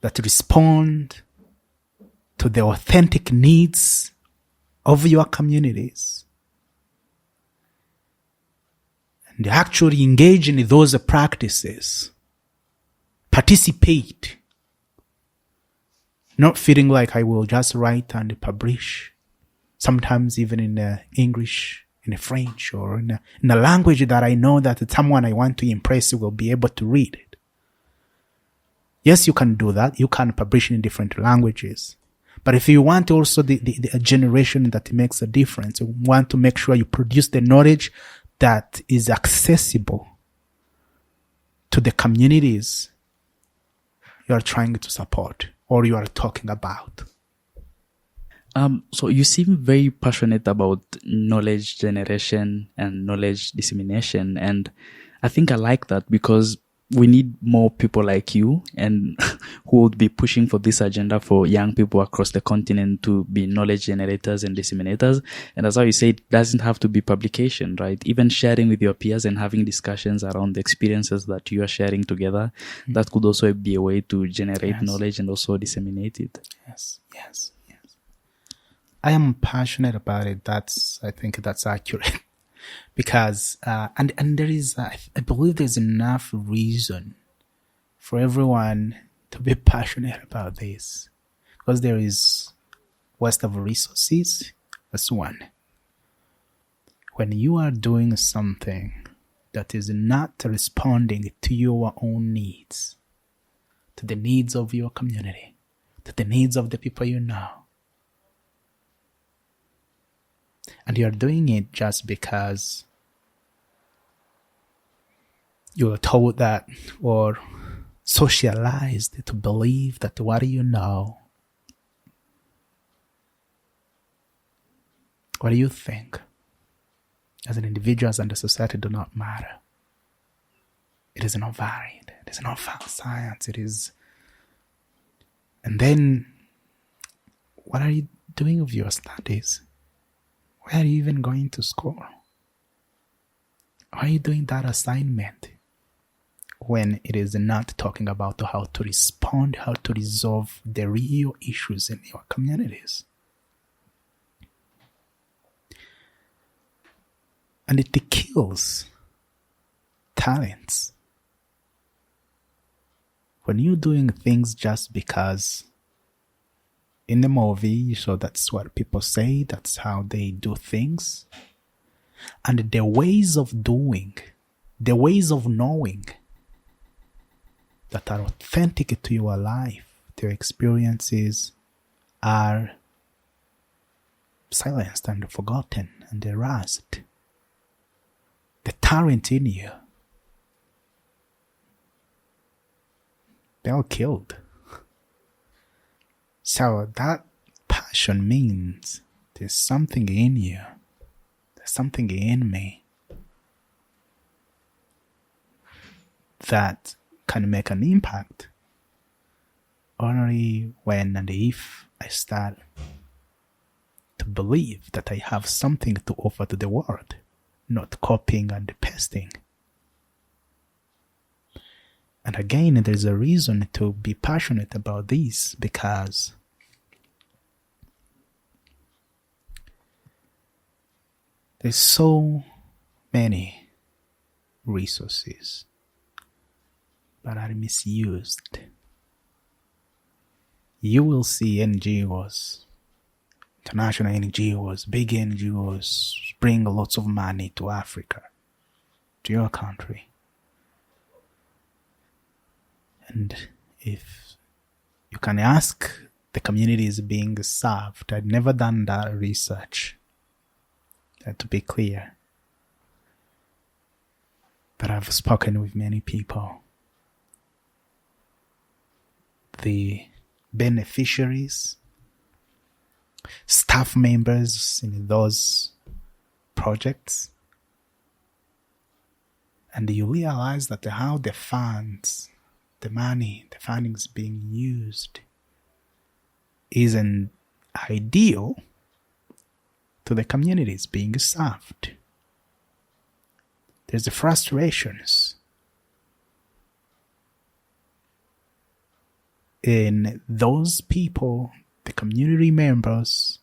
that respond to the authentic needs of your communities. And actually engage in those practices. Participate. Not feeling like I will just write and publish. Sometimes even in English, in French, or in a language that I know that someone I want to impress will be able to read it. Yes, you can do that. You can publish in different languages. But if you want also the generation that makes a difference, you want to make sure you produce the knowledge that is accessible to the communities you are trying to support or you are talking about. So you seem very passionate about knowledge generation and knowledge dissemination. And I think I like that because we need more people like you and who would be pushing for this agenda for young people across the continent to be knowledge generators and disseminators. And as how you say, it doesn't have to be publication, right? Even sharing with your peers and having discussions around the experiences that you are sharing together, that could also be a way to generate knowledge and also disseminate it. Yes. I am passionate about it. I think that's accurate. Because, and there is, I believe there's enough reason for everyone to be passionate about this. Because there is waste of resources. That's one. When you are doing something that is not responding to your own needs, to the needs of your community, to the needs of the people you know, and you're doing it just because you're told that or socialized to believe that what you know, what do you think as an individual and a society do not matter. It is not valid. It is not science. It is. And then what are you doing with your studies? Where are you even going to school? Why are you doing that assignment when it is not talking about how to respond, how to resolve the real issues in your communities? And it kills talents. When you're doing things just because in the movie, so that's what people say, that's how they do things. And the ways of doing, the ways of knowing that are authentic to your life, to your experiences, are silenced and forgotten and erased. The talent in you, they're all killed. So that passion means there's something in you something in me that can make an impact only when and if I start to believe that I have something to offer to the world, not copying and pasting. And again, there's a reason to be passionate about this, because there's so many resources that are misused. You will see NGOs, international NGOs, big NGOs bring lots of money to Africa, to your country. And if you can ask the communities being served, I'd never done that research, to be clear. But I've spoken with many people. The beneficiaries, staff members in those projects, and you realize that how the funds, the money, the funding is being used isn't ideal to the communities being served. There's the frustrations in those people, the community members,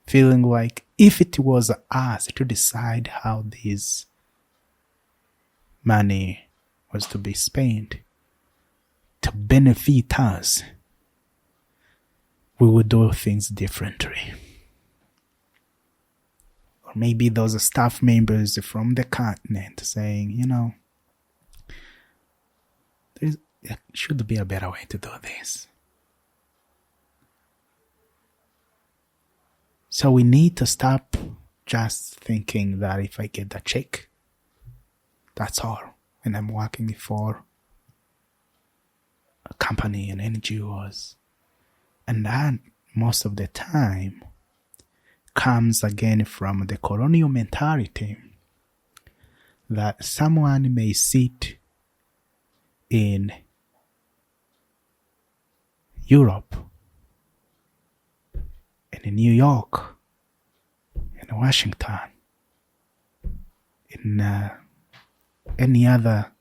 feeling like if it was us to decide how this money was to be spent to benefit us, we would do things differently. Or maybe those staff members from the continent saying, there should be a better way to do this. So we need to stop just thinking that if I get the check, that's all, and I'm working for a company and NGOs. And that, most of the time, comes again from the colonial mentality that someone may sit in Europe, in New York, in Washington, in any other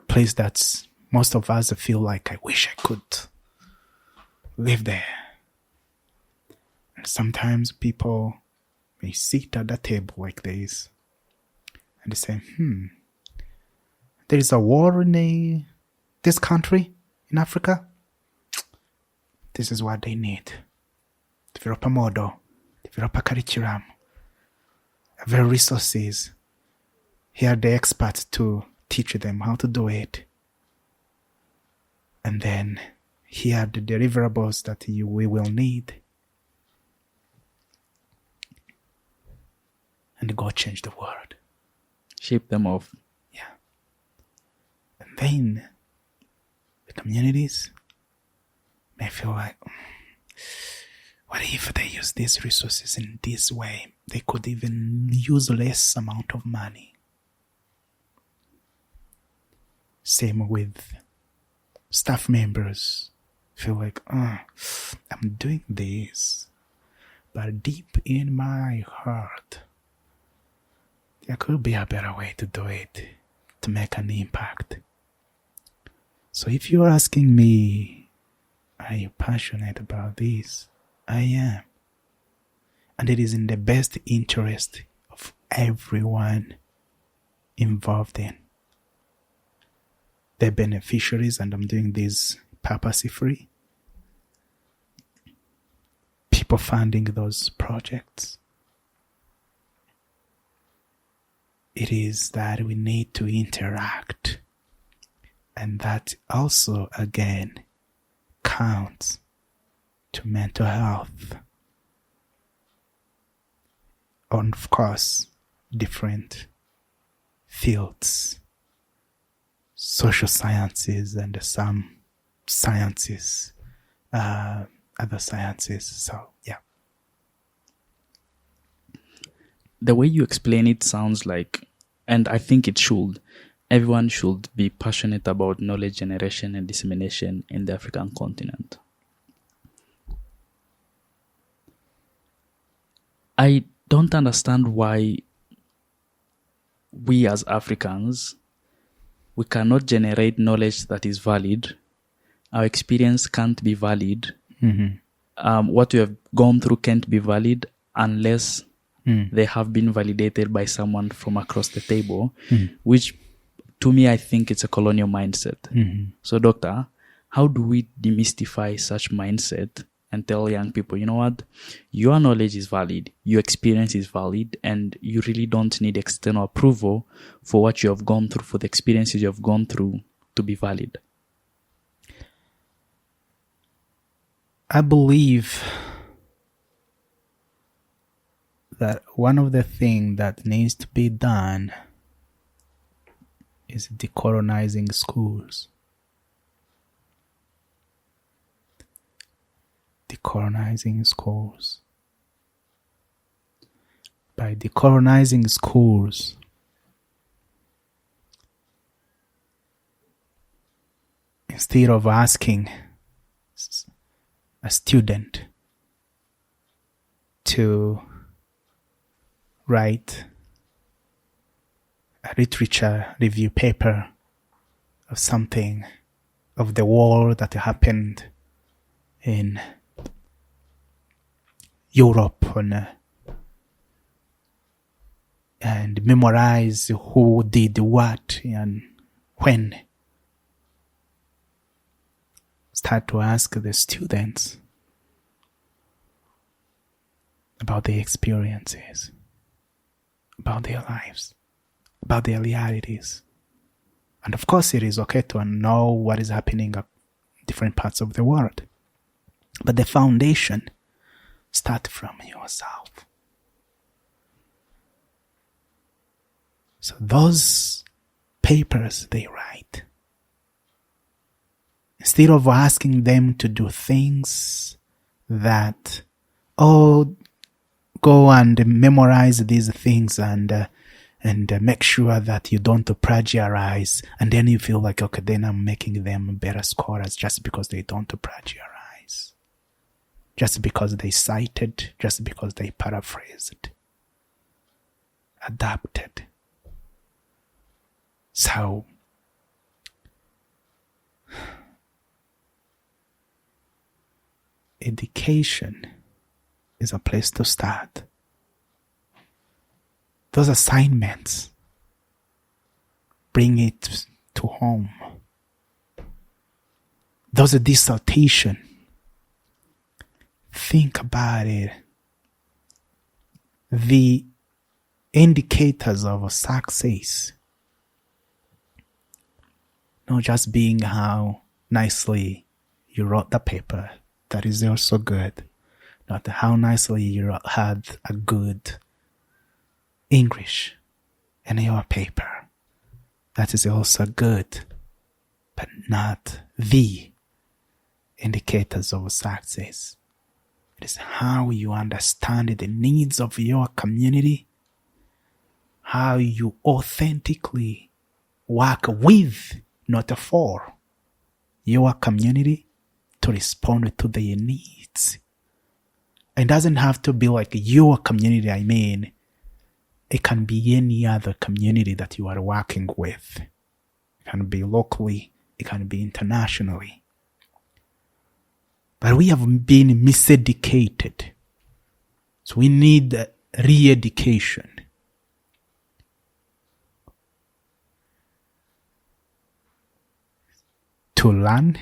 place that's most of us feel like, I wish I could live there. And sometimes people may sit at a table like this and they say, there is a war in this country, in Africa. This is what they need. Develop a model, develop a curriculum, avail resources. Here are the experts to teach them how to do it. And then here are the deliverables that we will need. And go change the world. Ship them off. Yeah. And then the communities may feel like, what if they use these resources in this way? They could even use less amount of money. Same with staff members. Feel like, I'm doing this, but deep in my heart, there could be a better way to do it, to make an impact. So if you're asking me, are you passionate about this? I am. And it is in the best interest of everyone involved in. The beneficiaries, and I'm doing this purposely free. People funding those projects. It is that we need to interact. And that also, again, counts to mental health. On, of course, different fields, social sciences and some sciences, other sciences. So, yeah. the way you explain it sounds like, and I think it should, everyone should be passionate about knowledge generation and dissemination in the African continent. I don't understand why we as Africans, we cannot generate knowledge that is valid. Our experience can't be valid. What we have gone through can't be valid unless they have been validated by someone from across the table, which to me, I think it's a colonial mindset. So, Doctor, how do we demystify such mindset and tell young people, you know what, your knowledge is valid, your experience is valid, and you really don't need external approval for what you have gone through, for the experiences you have gone through to be valid? I believe that one of the things that needs to be done is decolonizing schools. Decolonizing schools. By decolonizing schools, instead of asking a student to write a literature review paper of something, of the war that happened in Europe and memorize who did what and when. Start to ask the students about their experiences, about their lives, about their realities. And of course, it is okay to know what is happening in different parts of the world. But the foundation starts from yourself. So those papers they write, instead of asking them to do things that, go and memorize these things and make sure that you don't plagiarize, and then you feel like, okay, then I'm making them better scorers just because they don't plagiarize, just because they cited, just because they paraphrased, adapted. So education is a place to start. Those assignments, bring it to home. Those dissertation, think about it. The indicators of success, not just being how nicely you wrote the paper, that is also good. Not how nicely you had a good English in your paper. That is also good, but not the indicators of success. It is how you understand the needs of your community, how you authentically work with, not for, your community to respond to their needs. It doesn't have to be like your community, I mean. It can be any other community that you are working with. It can be locally, it can be internationally. But we have been miseducated. So we need re-education. To learn,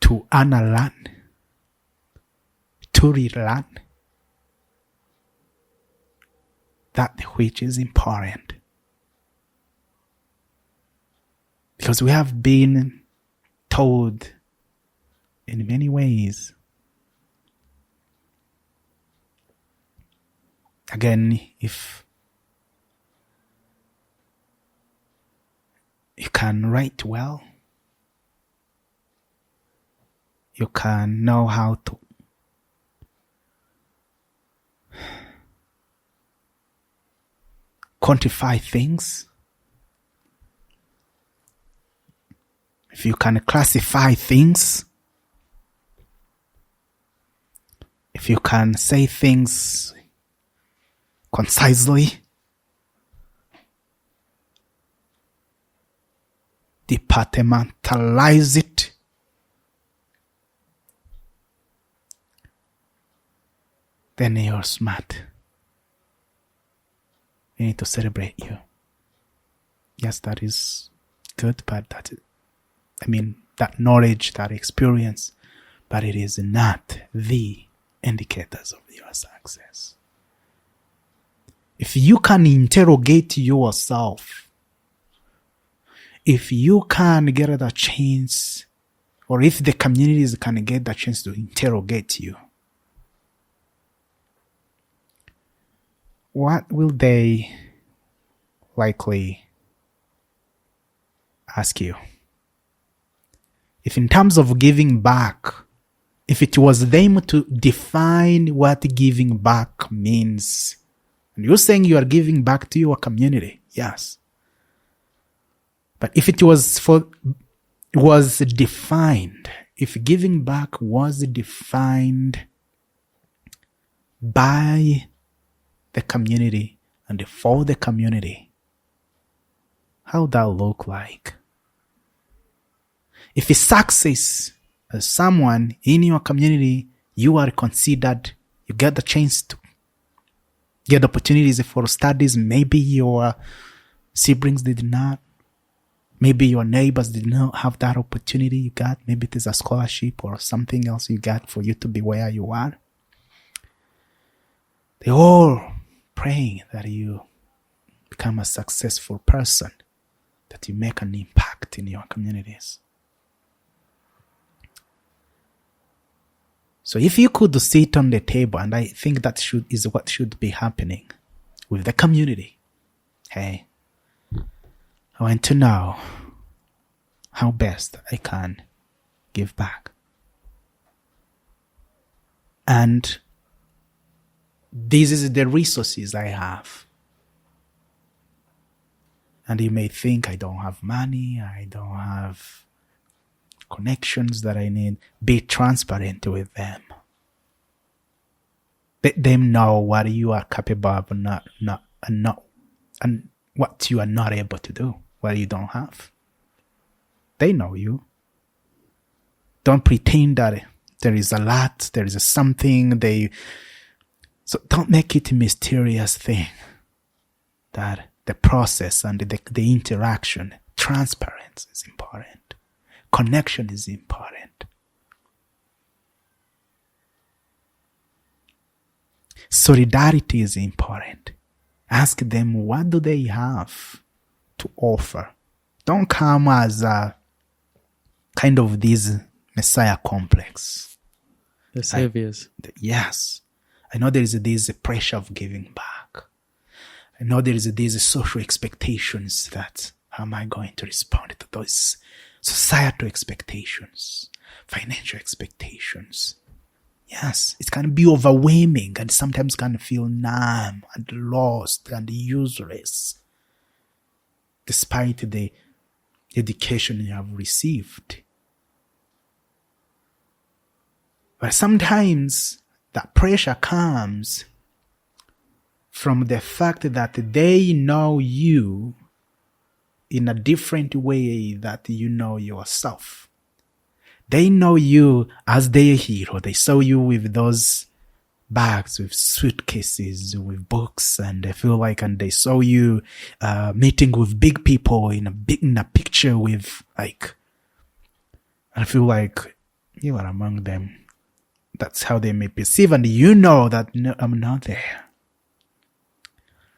to unlearn, to relearn that which is important. Because we have been told in many ways. Again, if you can write well, you can know how to quantify things, if you can classify things, if you can say things concisely, departmentalize it, then you're smart. We need to celebrate you. Yes, that is good, but that knowledge, that experience, but it is not the indicators of your success. If you can interrogate yourself, if you can get the chance, or if the communities can get the chance to interrogate you, what will they likely ask you? If in terms of giving back, if it was them to define what giving back means, and you're saying you are giving back to your community, yes. But if it was defined, if giving back was defined by the community and for the community, how would that look like? If it's success as someone in your community, you are considered, you get the chance to get opportunities for studies, maybe your siblings did not, maybe your neighbors did not have that opportunity you got, maybe it is a scholarship or something else you got for you to be where you are. They're all praying that you become a successful person, that you make an impact in your communities. So if you could sit on the table, and I think that is what should be happening with the community. Hey, I want to know how best I can give back. And this is the resources I have. And you may think, I don't have money, I don't have connections that I need. Be transparent with them. Let them know what you are capable of and what you are not able to do, what you don't have. They know you. Don't pretend that there is a lot, there is something so don't make it a mysterious thing. That the process and the interaction, transparency is important. Connection is important. Solidarity is important. Ask them, what do they have to offer? Don't come as a kind of this Messiah complex. The saviors. Yes. I know there is this pressure of giving back. I know there is these social expectations that, how am I going to respond to those societal expectations, financial expectations? Yes, it can be overwhelming and sometimes can feel numb and lost and useless despite the education you have received. But sometimes that pressure comes from the fact that they know you in a different way that you know yourself. They know you as their hero. They saw you with those bags, with suitcases, with books, and they saw you meeting with big people in a picture with I feel like you are among them. That's how they may perceive, and you know that no, I'm not there.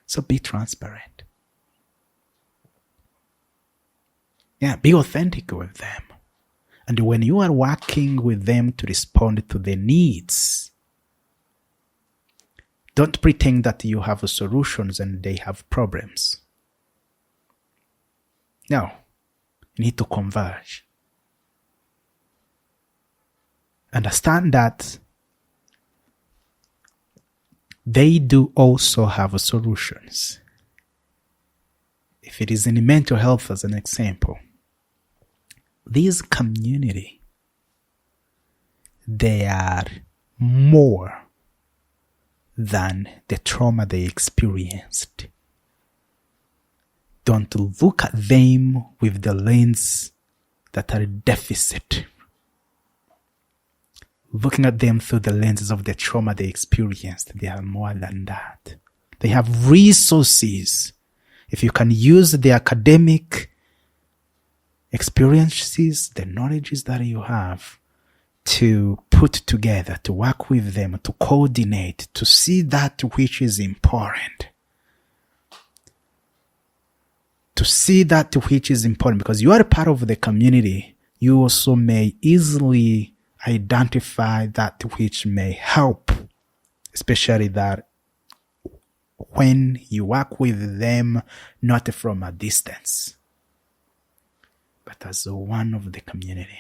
So be transparent. Yeah, be authentic with them. And when you are working with them to respond to their needs, don't pretend that you have solutions and they have problems. No, you need to converge. Understand that they do also have solutions. if it is in mental health as an example, this community, they are more than the trauma they experienced. Don't look at them with the lens that are deficit. Looking at them through the lenses of the trauma they experienced, they are more than that. They have resources. If you can use the academic experiences, the knowledges that you have, to put together, to work with them, to coordinate, to see that which is important. To see that which is important, because you are a part of the community, you also may easily identify that which may help, especially that when you work with them, not from a distance, but as one of the community.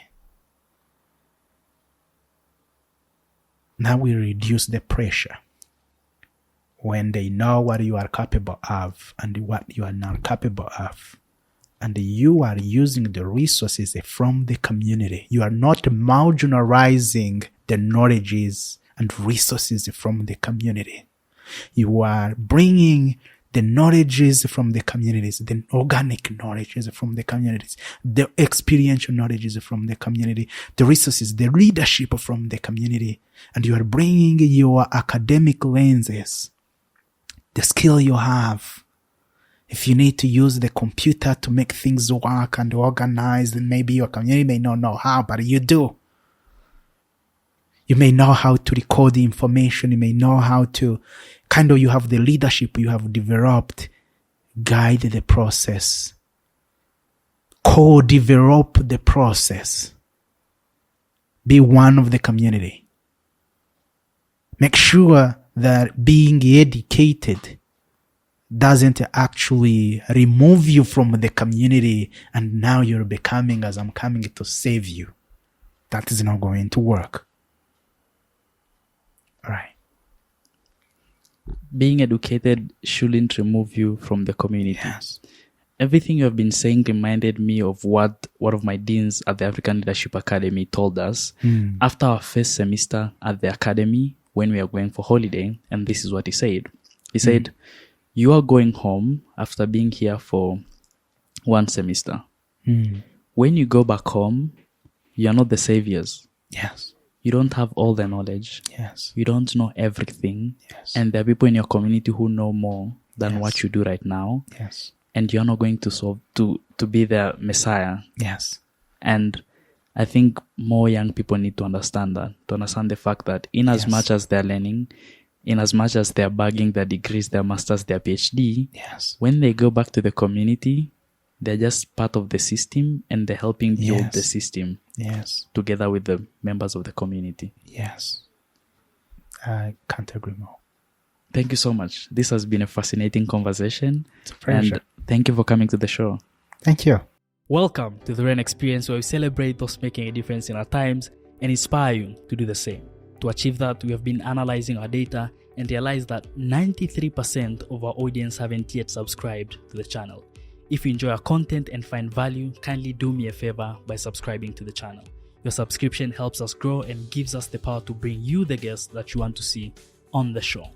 Now we reduce the pressure when they know what you are capable of and what you are not capable of. And you are using the resources from the community. You are not marginalizing the knowledges and resources from the community. You are bringing the knowledges from the communities, the organic knowledges from the communities, the experiential knowledges from the community, the resources, the leadership from the community, and you are bringing your academic lenses, the skill you have. If you need to use the computer to make things work and organize, then maybe your community may not know how, but you do. You may know how to record the information. You may know how to you have the leadership you have developed, guide the process, co-develop the process, be one of the community. Make sure that being educated doesn't actually remove you from the community and now you're becoming as I'm coming to save you. That is not going to work. All right. Being educated shouldn't remove you from the community. Yes. Everything you have been saying reminded me of what one of my deans at the African Leadership Academy told us after our first semester at the academy when we are going for holiday. And this is what he said. He said, you are going home after being here for one semester. When you go back home, you are not the saviors. Yes. You don't have all the knowledge. Yes. You don't know everything. Yes. And there are people in your community who know more than what you do right now. Yes. And you're not going to be their messiah. Yes. And I think more young people need to understand that, to understand the fact that in as much as they're learning, in as much as they're bagging their degrees, their masters, their PhD, when they go back to the community, they're just part of the system and they're helping build the system together with the members of the community. Yes. I can't agree more. Thank you so much. This has been a fascinating conversation. It's a pleasure. And thank you for coming to the show. Thank you. Welcome to theREN Experience, where we celebrate those making a difference in our times and inspire you to do the same. To achieve that, we have been analyzing our data and realized that 93% of our audience haven't yet subscribed to the channel. If you enjoy our content and find value, kindly do me a favor by subscribing to the channel. Your subscription helps us grow and gives us the power to bring you the guests that you want to see on the show.